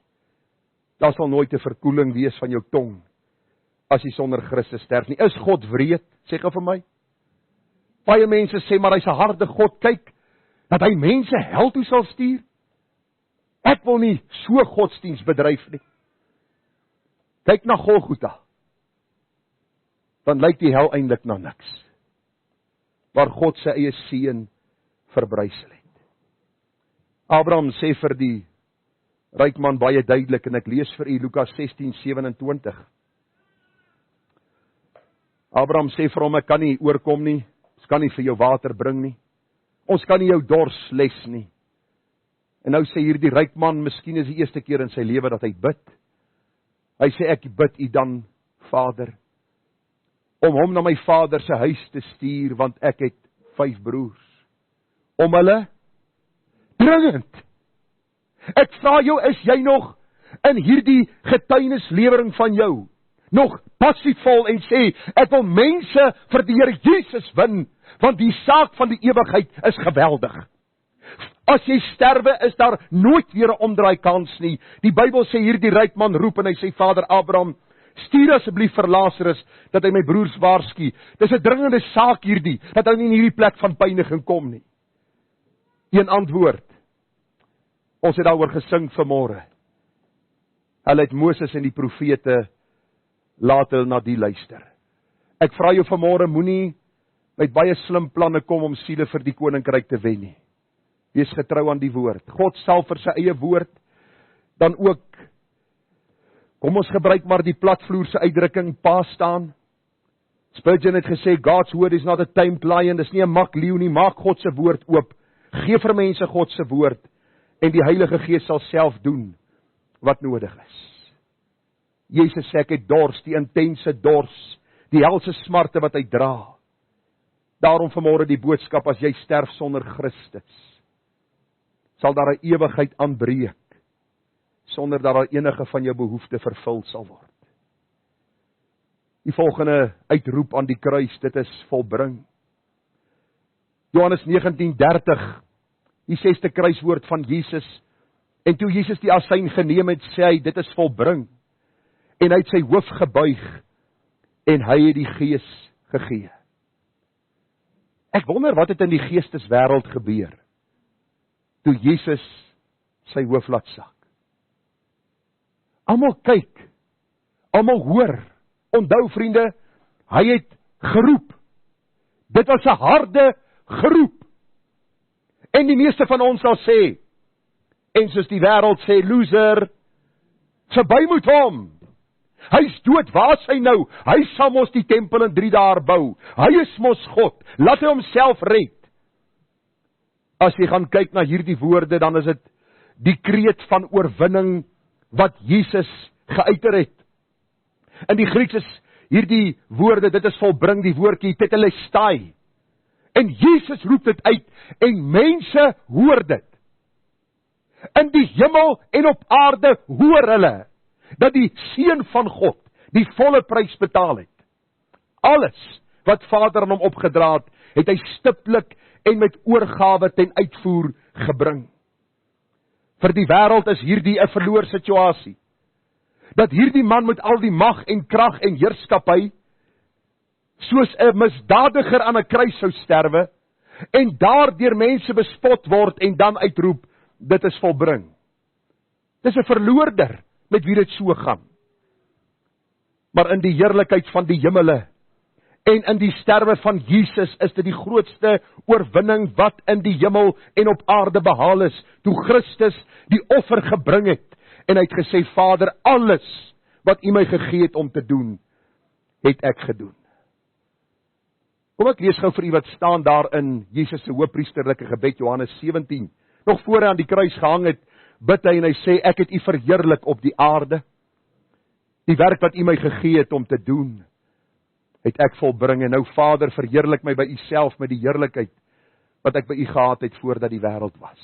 Daar sal nooit 'n verkoeling wees van jou tong, as jy sonder Christus sterf nie. Is God wreed? Sê gou vir my. Baie mense sê, maar hy's 'n harde God, kyk, dat hy mense hel toe sal stuur. Ek wil nie so godsdiens bedryf nie. Kyk na Golgotha. Dan lyk die hel eintlik na niks. Waar God sy eie seun verbrysel het. Abraham sê vir die ryk man baie duidelik, en ek lees vir u Lukas 16:27. Abraham sê vir hom, ek kan nie oorkom nie, ons kan nie vir jou water bring nie, ons kan nie jou dors les nie. En nou sê hierdie ryk man, miskien is die eerste keer in sy lewe dat hy bid. Hy sê, ek bid u dan, Vader, om hom na my vader se huis te stuur, want ek het 5 broers. Om hulle dringend. Ek vra jou, is jy nog in hierdie getuienislewering van jou nog passievol en sê, ek wil mense vir die Here Jesus win, want die saak van die ewigheid is geweldig. As jy sterwe, is daar nooit weer 'n omdraai kans nie. Die Bybel sê hierdie ryk man roep en hy sê, Vader Abraham, stuur asseblief vir Lazarus, dat hy my broers waarsku. Dis 'n dringende saak hierdie, dat hy nie in hierdie plek van pyniging kom nie. Een antwoord. Ons het daaroor gesing vanmôre. Hulle het Moses en die profete, laat hulle na die luister. Ek vra jou vanmôre, moenie met baie slim planne kom om siele vir die koninkryk te wen nie. Wees getrou aan die woord. God sal vir sy eie woord dan ook, kom ons gebruik maar die platvloerse uitdrukking, pa staan. Spurgeon het gesê, God's word is not a tamed lion, dis nie 'n mak leeu nie, maak God se woord oop. Gee vir mense God se woord, en die Heilige Gees sal self doen wat nodig is. Jesus sê, ek het dors, die intense dors, die helse smarte wat hy dra. Daarom vanmôre die boodskap, as jy sterf sonder Christus, sal daar 'n ewigheid aanbreek, sonder dat daar enige van jou behoefte vervul sal word. Die volgende uitroep aan die kruis, dit is volbring. Johannes 19:30, die 6de kruiswoord van Jesus, en toe Jesus die asyn geneem het, sê hy, dit is volbring, en hy het sy hoof gebuig, en hy het die Gees gegee. Ek wonder wat het in die geesteswêreld gebeur, toe Jesus sy hoof laat sak. Almal kyk, almal hoor, onthou vriende, hy het geroep. Dit was 'n harde geroep. En die meeste van ons sal sê, en soos die wêreld sê, loser, verby moet hom. Hy's dood, waar is hy nou? Hy sal mos die tempel in 3 dae bou. Hy is mos God, laat hy homself red. As jy gaan kyk na hierdie woorde, dan is dit die kreet van oorwinning wat Jesus geuiter het. In die Grieks is hierdie woorde, dit is volbring, die woordjie tetelestai. En Jesus roep dit uit, en mense hoor dit. In die hemel en op aarde hoor hulle, dat die Seun van God die volle prys betaal het. Alles wat Vader aan hom opgedra het hy stiptelik en met oorgawe ten uitvoer gebring. Vir die wêreld is hierdie 'n verloor situasie. Dat hierdie man met al die mag en krag en heerskappy soos 'n misdadiger aan 'n kruis sou sterwe en daardeur mense bespot word en dan uitroep, dit is volbring. Dis 'n verloorder met wie dit so gaan. Maar in die heerlikheid van die hemele en in die sterwe van Jesus is dit die grootste oorwinning wat in die hemel en op aarde behaal is, toe Christus die offer gebring het en hy het gesê, Vader, alles wat U my gegee het om te doen, het ek gedoen. Kom ek lees gou vir U wat staan daar in Jesus se hoëpriesterlike gebed, Johannes 17. Nog voor hy aan die kruis gehang het, bid hy en hy sê, ek het U verheerlik op die aarde. Die werk wat U my gegee het om te doen, het ek volbring. En nou Vader, verheerlik my by U self met die heerlikheid wat ek by U gehad het voordat die wêreld was.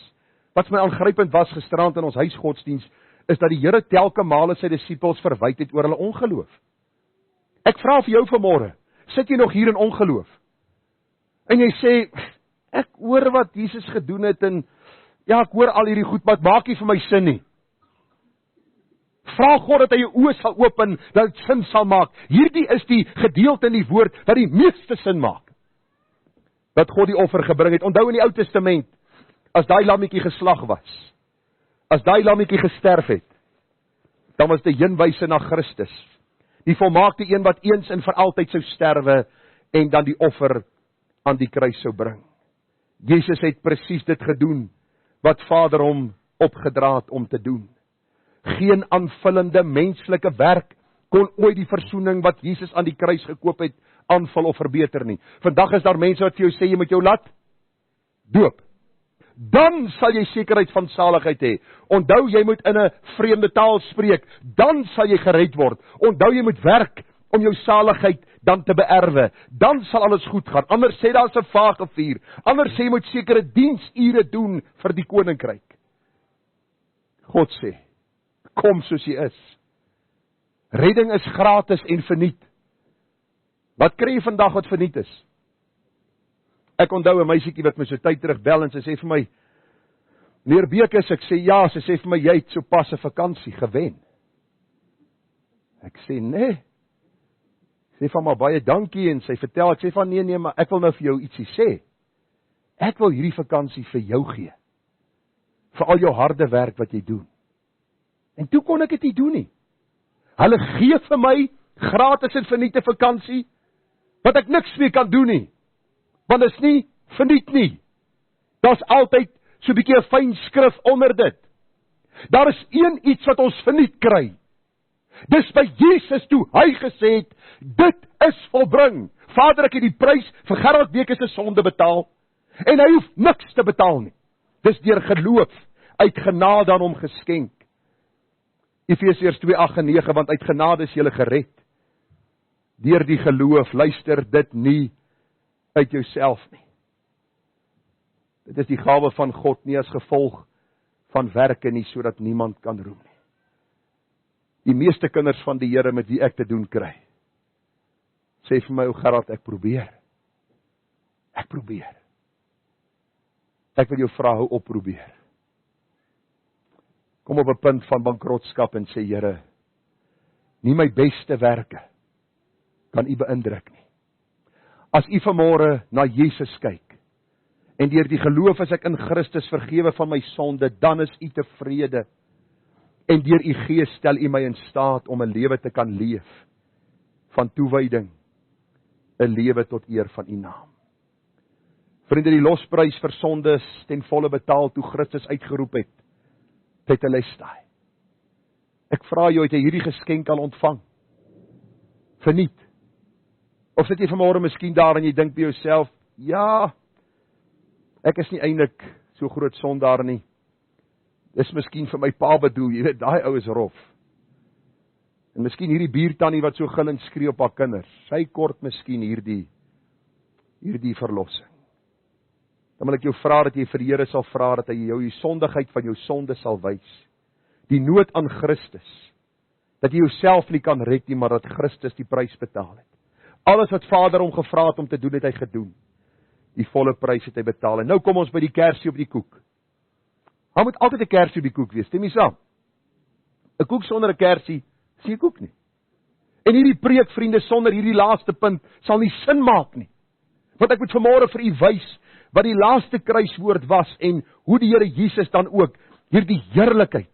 Wat my aangrypend was gisterand in ons huisgodsdiens, is dat die Here telke male sy disippels verwyd het oor hulle ongeloof. Ek vra vir jou vanmôre, sit jy nog hier in ongeloof? En jy sê, ek hoor wat Jesus gedoen het en ja, ek hoor al hierdie goed, maar dit maak nie vir my sin nie. Vra God dat hy jou oë sal open, dat dit sin sal maak. Hierdie is die gedeelte in die woord wat die meeste sin maak. Dat God die offer gebring het. Onthou in die Ou Testament, as daai lammetjie geslag was, as daai lammetjie gesterf het, dan was dit 'n heenwyse na Christus. Die volmaakte een wat eens en vir altyd sou sterwe en dan die offer aan die kruis sou bring. Jesus het presies dit gedoen wat Vader hom opgedra het om te doen. Geen aanvullende menslike werk kon ooit die versoening wat Jesus aan die kruis gekoop het, aanvul of verbeter nie. Vandag is daar mense wat vir jou sê, jy moet jou laat doop. Dan sal jy sekerheid van saligheid hê. Onthou, jy moet in 'n vreemde taal spreek, dan sal jy gered word. Onthou, jy moet werk om jou saligheid dan te beerwe. Dan sal alles goed gaan. Anders sê daar's 'n vage vuur. Anders sê jy moet sekere diensure doen vir die koninkryk. God sê, kom soos jy is. Redding is gratis en verniet. Wat kry jy vandag wat verniet is? Ek onthou 'n meisietjie wat my so tyd terug bel en sy sê vir my, meneer Bekes, ek sê ja, sy sê vir my, jy het so pas 'n vakansie gewen. Ek sê nee. Sy sê van maar baie dankie en sy vertel, ek sê van nee, maar ek wil nou vir jou ietsie sê. Ek wil hierdie vakansie vir jou gee. Vir al jou harde werk wat jy doen. En toe kon ek dit nie doen nie. Hulle gee vir my gratis en verniete vakansie, wat ek niks mee kan doen nie. Want dit is nie verniet nie. Daar's altyd so 'n bietjie 'n fyn skrif onder dit. Daar is iets wat ons verniet kry. Dis by Jesus toe hy gesê het, dit is volbring. Vader, ek het die prys vir Gerard Bekes se sonde betaal, en hy hoef niks te betaal nie. Dis deur geloof, uit genade aan hom geskenk. Efesiërs 2:8 en 9, want uit genade is jy gered. Deur die geloof, luister, dit nie uit jouself nie. Dit is die gawe van God, nie as gevolg van werke nie, sodat niemand kan roem nie. Die meeste kinders van die Here met wie ek te doen kry, sê vir my, o Gerard, ek probeer. Ek wil jou vra, hou op probeer. Kom op 'n punt van bankrotskap en sê, Here, nie my beste werke kan U beïndruk nie. As U vanmôre na Jesus kyk, en deur die geloof as ek in Christus vergewe van my sonde, dan is U tevrede, en deur U Gees stel U my in staat om 'n lewe te kan leef, van toewyding, 'n lewe tot eer van U naam. Vriende, die losprys vir sonde is ten volle betaal toe Christus uitgeroep het, Tetelestai. Ek vra jou, het jy hierdie geskenk al ontvang? Verniet. Of sit jy vanmôre miskien daar en jy dink by jouself, ja, ek is nie eintlik so groot sondaar nie. Dis miskien vir my pa bedoel, jy weet, daai ou is rof. En miskien hierdie buurtannie wat so gil en skree op haar kinders, sy kort miskien hierdie verlossing. Dan wil ek jou vra dat jy vir die Here sal vra dat hy jou die sondigheid van jou sonde sal wys. Die nood aan Christus. Dat jy jouself nie kan red nie, maar dat Christus die prys betaal het. Alles wat Vader hom gevra het om te doen, het hy gedoen. Die volle prys het hy betaal. En nou kom ons by die kersie op die koek. Daar moet altyd 'n kersie op die koek wees, stem jy saam? 'n Koek sonder 'n kersie is nie 'n koek nie. En hierdie preek, vriende, sonder hierdie laaste punt sal nie sin maak nie. Want ek moet vanmôre vir u wys wat die laaste kruiswoord was en hoe die Here Jesus dan ook hierdie heerlikheid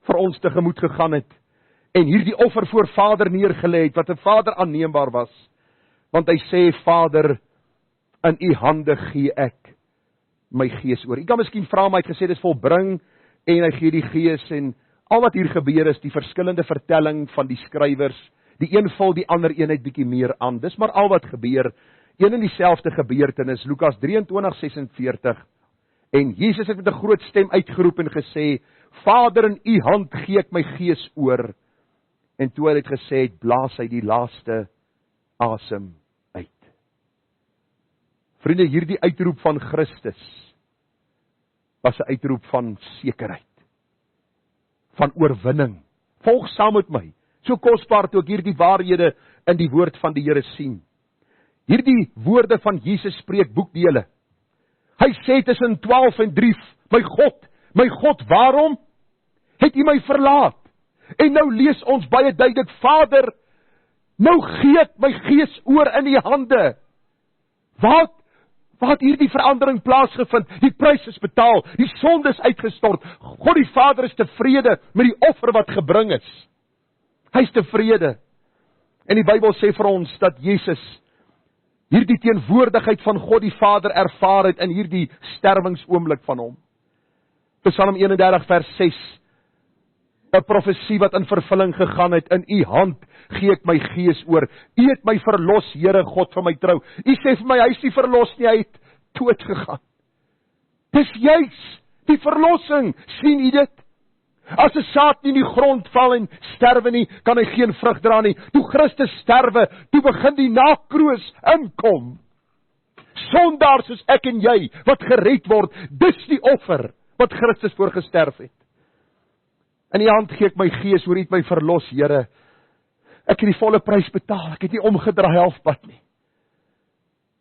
vir ons tegemoet gegaan het en hierdie offer voor Vader neergelê het wat 'n Vader aanneembaar was. Want hy sê, Vader, in u hande gee ek my gees oor. U kan miskien vra, maar hy het gesê dis volbring en hy gee die gees en al wat hier gebeur is die verskillende vertelling van die skrywers. Die een vul die ander eenheid bietjie meer aan. Dis maar al wat gebeur. Een en dieselfde gebeurtenis, Lukas 23:46. En Jesus het met 'n groot stem uitgeroep en gesê, Vader, in u hand gee ek my gees oor. En toe hy het gesê, blaas hy die laaste asem uit. Vriende, hierdie uitroep van Christus was 'n uitroep van sekerheid, van oorwinning. Volg saam met my. So kosbaar toe ek hierdie waarhede in die woord van die Here sien. Hierdie woorde van Jesus spreek boekdele. Hy sê tussen 12 en 3, my God, waarom het u my verlaat? En nou lees ons baie duidelik, Vader, nou gee ek my gees oor in u hande. Waar het hierdie verandering plaasgevind? Die prys is betaal, die sonde is uitgestort. God die Vader is tevrede met die offer wat gebring is. Hy is tevrede. En die Bybel sê vir ons dat Jesus hierdie teenwoordigheid van God die Vader ervaar het in hierdie sterwingsoomblik van hom. Psalm 31 vers 6, 'n profesie wat in vervulling gegaan het, in u hand gee ek my gees oor. U het my verlos, Here God van my trou. U sê vir my, hy is nie verlos nie, hy het dood gegaan. Dis juis die verlossing, sien u dit? As 'n saad nie in die grond val en sterwe nie, kan hy geen vrug dra nie. Toe Christus sterwe, toe begin die nakroos inkom. Sondaars soos ek en jy, wat gered word, dis die offer wat Christus voorgesterf het. In die hand gee ek my gees, oor u het my verlos, Here. Ek het die volle prys betaal, ek het nie omgedraai halfpad nie.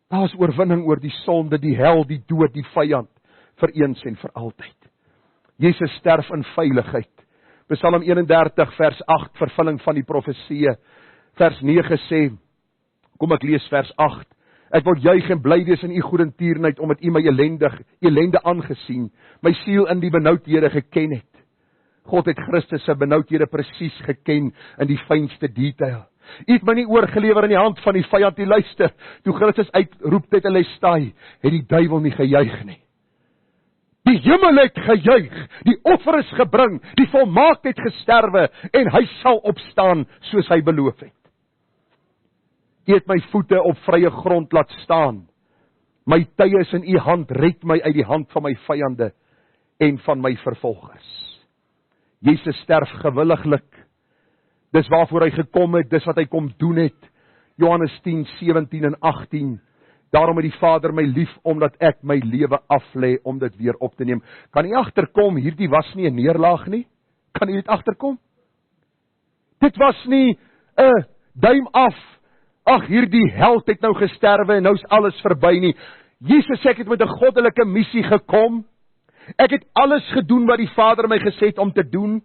Daar is oorwinning oor die sonde, die hel, die dood, die vyand, vir eens en vir altyd. Jesus sterf in veiligheid. Psalm 31 vers 8, vervulling van die profeseë. Vers 9 sê, kom ek lees vers 8. Ek wil juig en bly wees in u goedertierenheid, omdat u my elende aangesien, my siel in die benoudhede geken het. God het Christus se benoudhede presies geken in die fynste detail. U het my nie oorgelewer in die hand van die vyand nie. Luister, toe Christus uitroep tetelestai, het die duiwel nie gejuig nie. Die hemel het gejuig, die offer is gebring, die volmaaktheid gesterwe, en hy sal opstaan soos hy beloof het. U het my voete op vrye grond laat staan. My tye is in u hand, red my uit die hand van my vyande en van my vervolgers. Jesus sterf gewilliglik. Dis waarvoor hy gekom het, dis wat hy kom doen het. Johannes 10, 17 en 18. Daarom het die Vader my lief, omdat ek my lewe aflê om dit weer op te neem. Kan u agterkom, hierdie was nie 'n neerlaag nie? Kan u dit agterkom? Dit was nie 'n duim af. Ag, hierdie held het nou gesterwe en nou is alles verby nie. Jesus sê ek het met 'n goddelike missie gekom. Ek het alles gedoen wat die Vader my gesê het om te doen.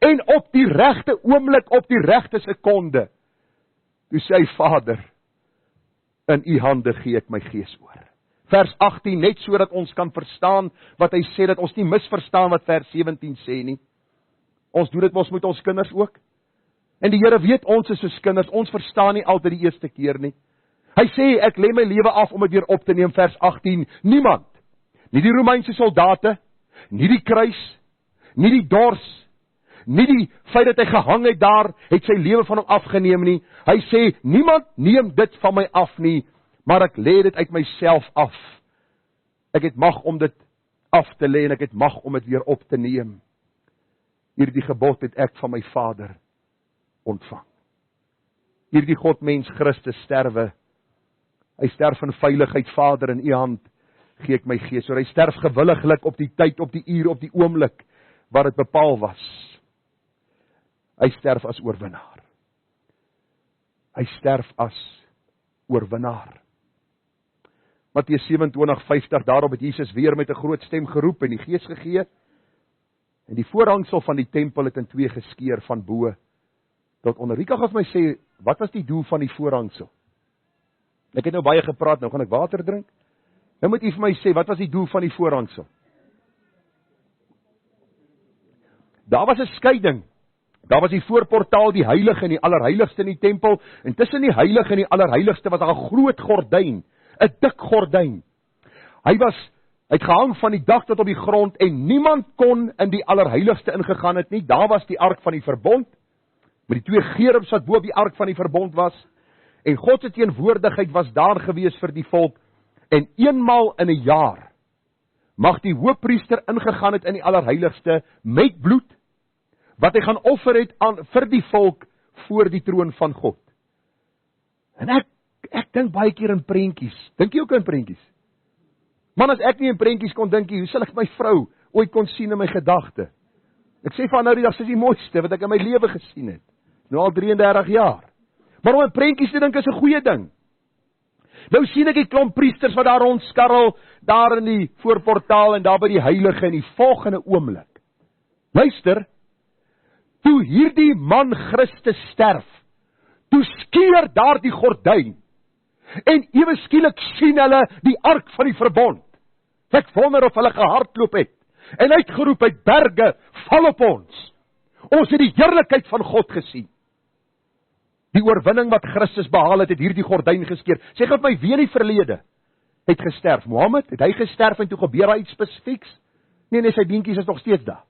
En op die regte oomblik, op die regte sekonde, toe sê hy, Vader, in u hande gee ek my gees oor. Vers 18, net so dat ons kan verstaan wat hy sê, dat ons nie misverstaan wat vers 17 sê nie. Ons doen dit mos met ons kinders ook. En die Here weet ons is soos kinders, ons verstaan nie altyd die eerste keer nie. Hy sê, ek lê my lewe af om dit weer op te neem, vers 18, niemand, nie die Romeinse soldate, nie die kruis, nie die dors, nie die feit dat hy gehang het daar, het sy lewe van hom afgeneem nie. Hy sê, niemand neem dit van my af nie, maar ek lê dit uit myself af. Ek het mag om dit af te lê en ek het mag om dit weer op te neem. Hierdie gebod het ek van my Vader ontvang. Hierdie Godmens Christus sterwe. Hy sterf in veiligheid, Vader, in u hand gee ek my gees. Hy sterf gewilliglik op die tyd, op die uur, op die oomblik wat dit bepaal was. Hy sterf as oorwinnaar. Hy sterf as oorwinnaar. Matteus 27:50, daarop het Jesus weer met 'n groot stem geroep en die Gees gegee. En die voorhangsel van die tempel het in twee geskeur van bo tot onder. Wie kan vir my sê, wat was die doel van die voorhangsel? Ek het nou baie gepraat, nou gaan ek water drink. Nou moet u vir my sê, wat was die doel van die voorhangsel? Daar was 'n skeiding. Daar was die voorportaal, die heilige en die allerheiligste in die tempel, en tussen die heilige en die allerheiligste was daar 'n groot gordyn, 'n dik gordyn. Hy het gehang van die dak tot op die grond, en niemand kon in die allerheiligste ingegaan het nie. Daar was die ark van die verbond, met die twee gerubs wat bo op die ark van die verbond was, en God se teenwoordigheid was daar gewees vir die volk, en eenmaal in 'n jaar mag die hoofpriester ingegaan het in die allerheiligste met bloed, wat hy gaan offer het vir die volk voor die troon van God. En ek dink baie keer in prentjies. Dink jy ook in prentjies? Man, as ek nie in prentjies kon dink, hoe sal ek my vrou ooit kon sien in my gedagte? Ek sê van nou die dag, sy is die mooiste wat ek in my lewe gesien het. Nou al 33 jaar. Maar om in prentjies te dink is 'n goeie ding. Nou sien ek die klomp priesters wat daar rondskarrel, daar in die voorportaal en daar by die heilige in die volgende oomblik. Luister, toe hierdie man Christus sterf, toe skeur daar die gordyn, en ewe skielik sien hulle die ark van die verbond. Ek wonder of hulle gehardloop het, en uitgeroep het, berge, val op ons. Ons het die heerlikheid van God gesien. Die oorwinning wat Christus behaal het hierdie gordyn geskeur. Sê gou my, wie in die verlede het gesterf? Mohammed, het hy gesterf en toe gebeur daar iets spesifieks? Nee, sy beentjies is nog steeds daar.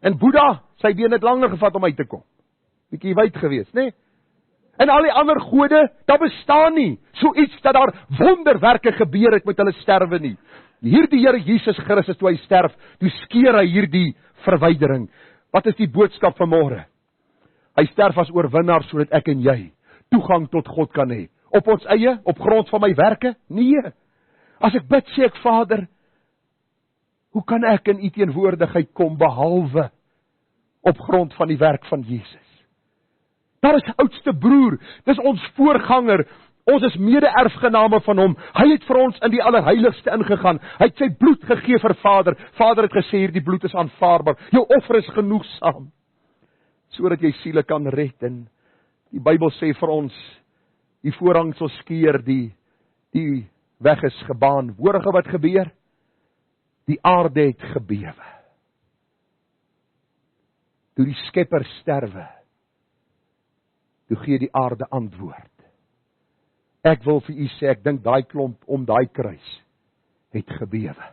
En Boeddha, sy been het langer gevat om uit te kom. Bietjie wyd gewees, né? En al die ander gode, daar bestaan nie so iets dat daar wonderwerke gebeur het met hulle sterwe nie. Hierdie Here Jesus Christus, toe hy sterf, toe skeur hy hierdie verwydering. Wat is die boodskap van môre? Hy sterf as oorwinnaar sodat ek en jy toegang tot God kan hê. Op ons eie, op grond van my werke? Nee. As ek bid, sê ek, Vader, hoe kan ek in u teenwoordigheid kom behalwe op grond van die werk van Jesus? Daar is oudste broer, dis ons voorganger, ons is mede-erfgename van hom. Hy het vir ons in die allerheiligste ingegaan. Hy het sy bloed gegee vir Vader. Vader het gesê, hierdie bloed is aanvaarbaar. Jou offer is genoegsaam, sodat jy siele kan red. En die Bybel sê vir ons, die voorhangsel skeur, die weg is gebaan. Hoor gou wat gebeur? Die aarde het gebewe. Toe die Skepper sterwe, toe gee die aarde antwoord. Ek wil vir u sê, ek dink daai klomp om daai kruis het gebewe.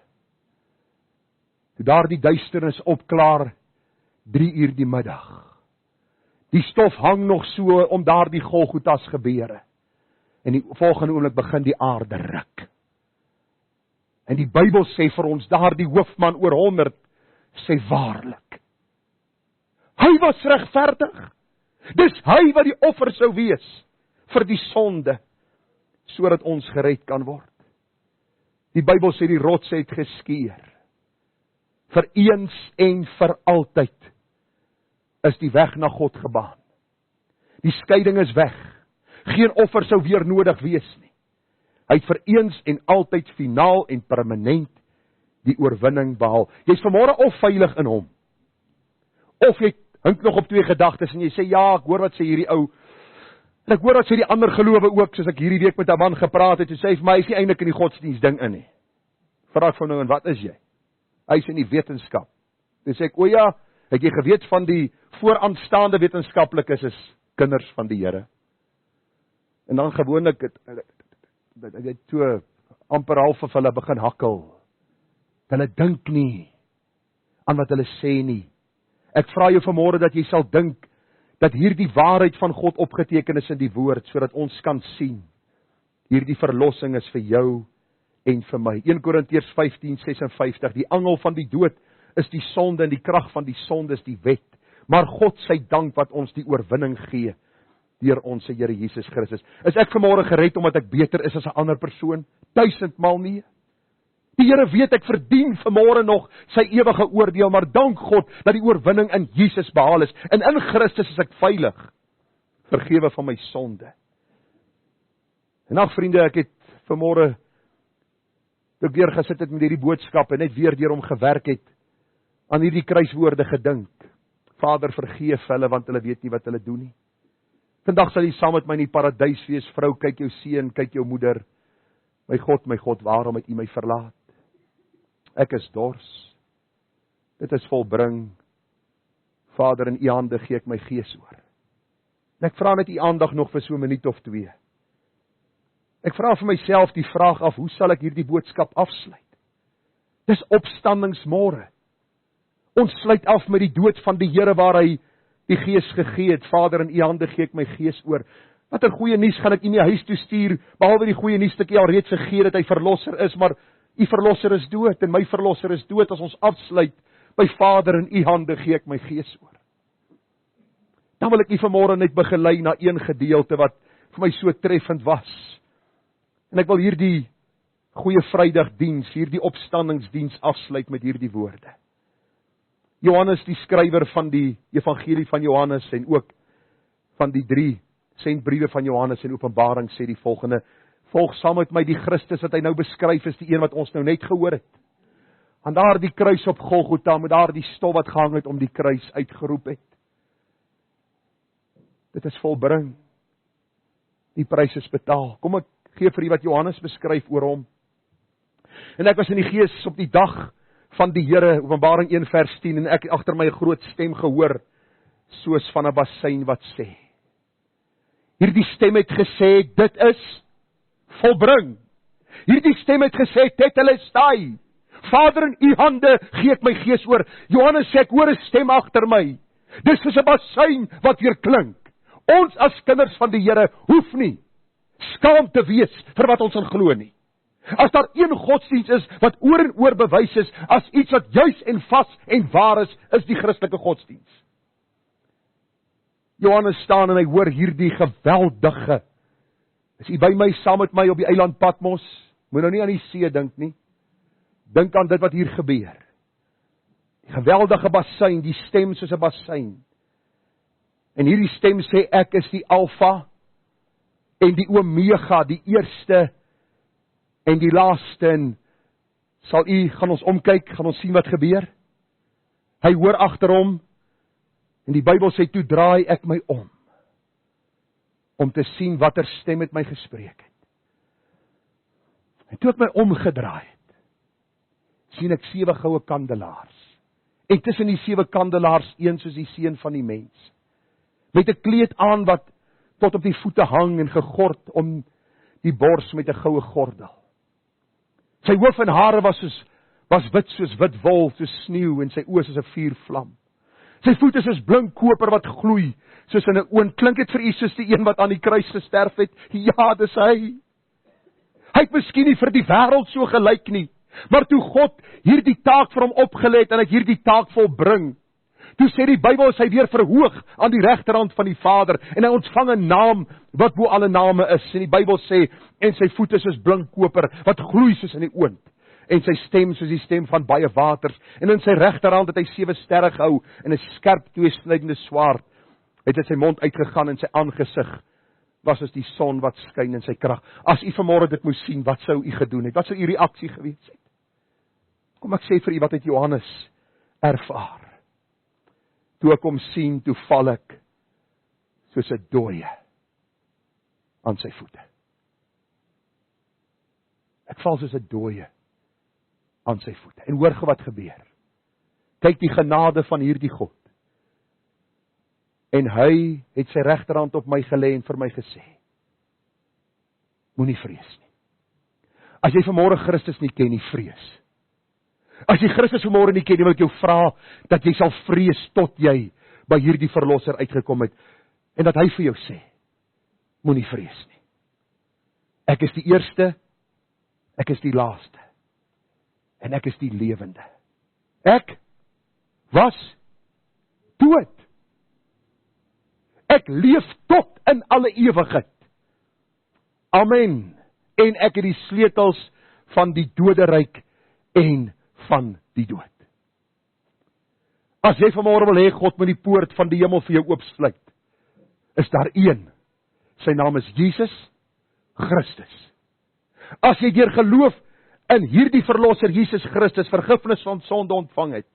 Toe daar die duisternis opklaar, 3 uur die middag. Die stof hang nog so om daar die Golgotas gebeure. En die volgende oomblik begin die aarde ruk. En die Bybel sê vir ons, daar die hoofman oor 100, sê waarlik, hy was regverdig. Dis hy wat die offer sou wees vir die sonde, sodat ons gered kan word. Die Bybel sê die rots het geskeur. Vir eens en vir altyd is die weg na God gebaan. Die skeiding is weg. Geen offer sou weer nodig wees nie. Hy het vir eens en altyd finaal en permanent die oorwinning behaal. Jy's vanmôre of veilig in hom, of jy hink nog op 2 gedagtes en jy sê, ja, ek hoor wat sê hierdie ou, en ek hoor wat sê die ander gelowe ook, soos ek hierdie week met 'n man gepraat het, en sê vir my, hy is nie eintlik in die godsdienst ding in nie. Vraag van nou, en wat is jy? Hy is in die wetenskap. Dis ek, o ja, het jy geweet van die vooraanstaande wetenskaplikes is kinders van die Here? En dan gewoonlik het so amper half of hulle begin hakkel. Hulle dink nie aan wat hulle sê nie. Ek vra jou vanmôre dat jy sal dink dat hierdie waarheid van God opgeteken is in die woord, sodat ons kan sien, hierdie verlossing is vir jou en vir my. 1 Korintiërs 15:56, die angel van die dood is die sonde en die krag van die sonde is die wet. Maar God sy dank wat ons die oorwinning gee deur ons Here Jesus Christus. Is ek vanmôre gered omdat ek beter is as 'n ander persoon? 1000-mal nie. Die Here weet ek verdien vanmôre nog sy ewige oordeel, maar dank God dat die oorwinning in Jesus behaal is. En in Christus is ek veilig, vergewe van my sonde. En ag vriende, ek het vanmôre ook weer gesit het met hierdie boodskap en net weer deur hom gewerk het aan hierdie kruiswoorde gedink. Vader, vergeef hulle, want hulle weet nie wat hulle doen nie. Vandag sal jy saam met my in die paradys wees. Vrou, kyk jou seun, kyk jou moeder. My God, waarom het U my verlaat? Ek is dors. Dit is volbring. Vader, in U hande gee ek my gees oor. En ek vra net U aandag nog vir so 'n minuut of 2. Ek vra vir myself die vraag af, hoe sal ek hierdie boodskap afsluit? Dis opstandingsmôre. Ons sluit af met die dood van die Here waar hy die gees gegee het. Vader, in U hande gee ek my gees oor. Watter goeie nuus gaan ek U nie huis toe stuur, behalwe die goeie nuus dat ek al reeds gegee dat hy verlosser is, maar U verlosser is dood en my verlosser is dood. As ons afsluit by Vader, in U hande gee ek my gees oor. Dan wil ek U vanmôre net begelei na een gedeelte wat vir my so treffend was. En ek wil hierdie Goeie Vrydagdiens, hierdie opstandingsdiens afsluit met hierdie woorde. Johannes, die skrywer van die Evangelie van Johannes en ook van die 3 sendbriewe van Johannes en Openbaring sê die volgende: volg saam met my die Christus wat hy nou beskryf is, die een wat ons nou net gehoor het. Aan daardie kruis op Golgotha, met daardie stof wat gehang het om die kruis uitgeroep het. Dit is volbring. Die prys is betaal. Kom ek gee vir u wat Johannes beskryf oor hom. En ek was in die gees op die dag van die Here, Openbaring 1 vers 10, en ek agter my 'n groot stem gehoor, soos van 'n bassein wat sê. Hierdie stem het gesê, dit is volbring. Hierdie stem het gesê, tetelestai. Vader, in U hande gee ek my gees oor. Johannes sê, ek hoor 'n stem agter my. Dis soos 'n bassein wat weer klink. Ons as kinders van die Here hoef nie skaam te wees vir wat ons in glo nie. As daar een godsdienst is wat oor en oor bewys is as iets wat juis en vas en waar is die Christelike godsdienst. Johannes staan en hy hoor hierdie geweldige. Is u by my, saam met my op die eiland Patmos? Moet nou nie aan die see dink nie. Dink aan dit wat hier gebeur. Die geweldige bassein, die stem soos 'n bassein. En hierdie stem sê, ek is die Alfa en die Omega, die eerste en die laaste. En gaan ons omkyk, gaan ons sien wat gebeur. Hy hoor agter hom, en die Bybel sê, toe draai ek my om te sien watter stem met my gespreek het. En toe ek my omgedraai het, sien ek 7 goue kandelaars. En tussen die 7 kandelaars, een soos die seun van die mens, met 'n kleed aan wat tot op die voete hang en gegord om die bors met 'n goue gordel. Sy hoof en hare was wit soos wit wol, soos sneeu, en sy oë soos 'n vuurvlam. Sy voete soos blink koper wat gloei, soos in 'n oond. Klink dit vir u soos die een wat aan die kruis gesterf het? Ja, dis hy. Hy het miskien nie vir die wêreld so gelyk nie, maar toe God hierdie taak vir hom opgelê het en hy het hierdie taak volbring, toe sê die Bybel, is hy weer verhoog aan die regterhand van die Vader, en hy ontvang 'n naam wat bo alle name is. En die Bybel sê, en sy voete soos blink koper wat gloei soos in die oond, en sy stem soos die stem van baie waters, en in sy regterhand het hy 7 sterre gehou, en 'n skerp tweesnydende swaard het uit sy mond uitgegaan, en sy aangesig was as die son wat skyn in sy krag. As u vanmôre dit moes sien, wat sou u gedoen het? Wat sou u reaksie gewees het? Kom ek sê vir u wat het Johannes ervaar. Toe ek hom sien, toe val ek soos 'n dooie aan sy voete. Ek val soos 'n dooie aan sy voete. En hoor wat gebeur. Kyk die genade van hierdie God. En hy het sy regterhand op my gelê en vir my gesê, moenie vrees nie. As jy vanmôre Christus nie ken nie, vrees. As jy Christus vanmôre nie ken nie, wil ek jou vra dat jy sal vrees tot jy by hierdie verlosser uitgekom het, en dat hy vir jou sê, moenie vrees nie. Ek is die eerste, ek is die laaste, en ek is die lewende. Ek was dood. Ek leef tot in alle ewigheid. Amen. En ek het die sleutels van die doderyk en van die dood. As jy vanmôre wil hê God moet die poort van die hemel vir jou oopsluit, is daar een. Sy naam is Jesus Christus. As jy deur geloof in hierdie verlosser Jesus Christus vergifnis van sonde ontvang het,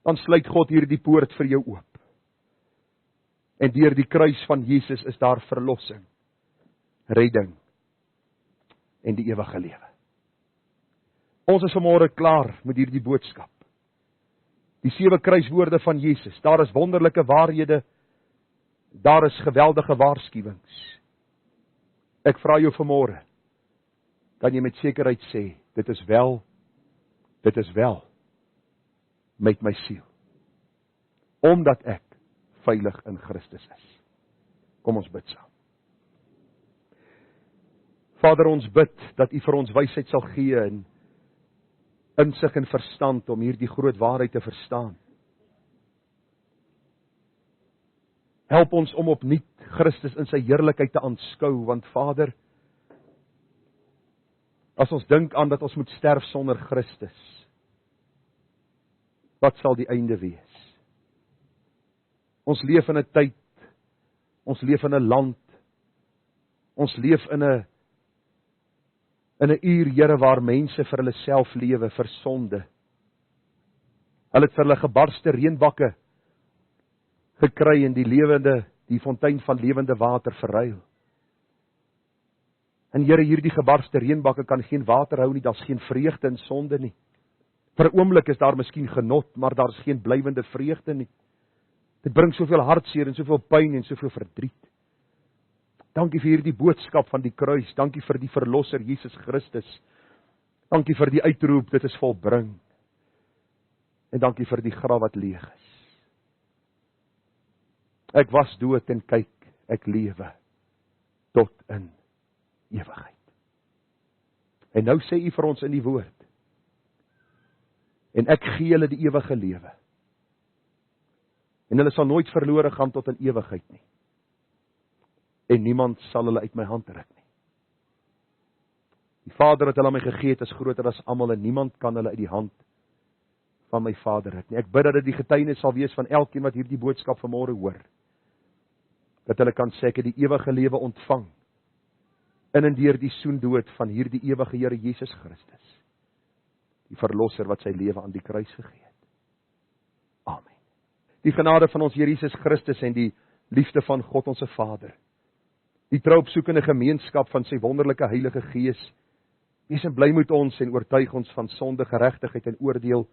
dan sluit God hierdie poort vir jou oop. En deur die kruis van Jesus is daar verlossing, redding en die ewige lewe. Ons is vanmôre klaar met hierdie boodskap. Die 7 kruiswoorde van Jesus, daar is wonderlike waarhede, daar is geweldige waarskuwings. Ek vra jou vanmôre, kan jy met sekerheid sê, dit is wel met my siel, omdat ek veilig in Christus is. Kom ons bid saam. Vader, ons bid dat U vir ons wysheid sal gee en insig en verstand om hierdie groot waarheid te verstaan. Help ons om opnuut Christus in sy heerlikheid te aanskou, want Vader, as ons dink aan dat ons moet sterf sonder Christus, wat sal die einde wees? Ons leef in 'n tyd, ons leef in 'n land, ons leef in 'n uur, Here, waar mense vir hulle self lewe, vir sonde. Hulle het vir hulle gebarste reënbakke gekry en die fontein van lewende water verruil. En Here, hierdie gebarste reënbakke kan geen water hou nie, daar's geen vreugde in sonde nie. Vir 'n oomblik is daar miskien genot, maar daar's geen blywende vreugde nie. Dit bring soveel hartseer en soveel pyn en soveel verdriet. Dankie vir hierdie boodskap van die kruis, dankie vir die verlosser Jesus Christus. Dankie vir die uitroep, dit is volbring. En dankie vir die graf wat leeg is. Ek was dood en kyk, ek lewe tot in ewigheid. En nou sê U vir ons in die woord, en ek gee hulle die ewige lewe. En hulle sal nooit verlore gaan tot in ewigheid nie. En niemand sal hulle uit my hand ruk nie. Die Vader wat hulle aan my gegee het is groter as almal en niemand kan hulle uit die hand van my Vader ruk nie. Ek bid dat dit die getuienis sal wees van elkeen wat hierdie boodskap vanmôre hoor. Dat hulle kan sê ek het die ewige lewe ontvang in en deur die soendood van hierdie ewige Here Jesus Christus. Die verlosser wat sy lewe aan die kruis gegee het. Amen. Die genade van ons Here Jesus Christus en die liefde van God ons Vader, die troopsoekende gemeenskap van sy wonderlike Heilige Gees, wees en bly met ons en oortuig ons van sonde, geregtigheid en oordeel,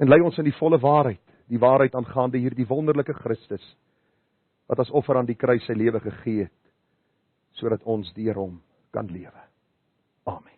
en lei ons in die volle waarheid, die waarheid aangaande hierdie wonderlike Christus, wat as offer aan die kruis sy lewe gegee het, sodat ons deur hom kan lewe. Amen.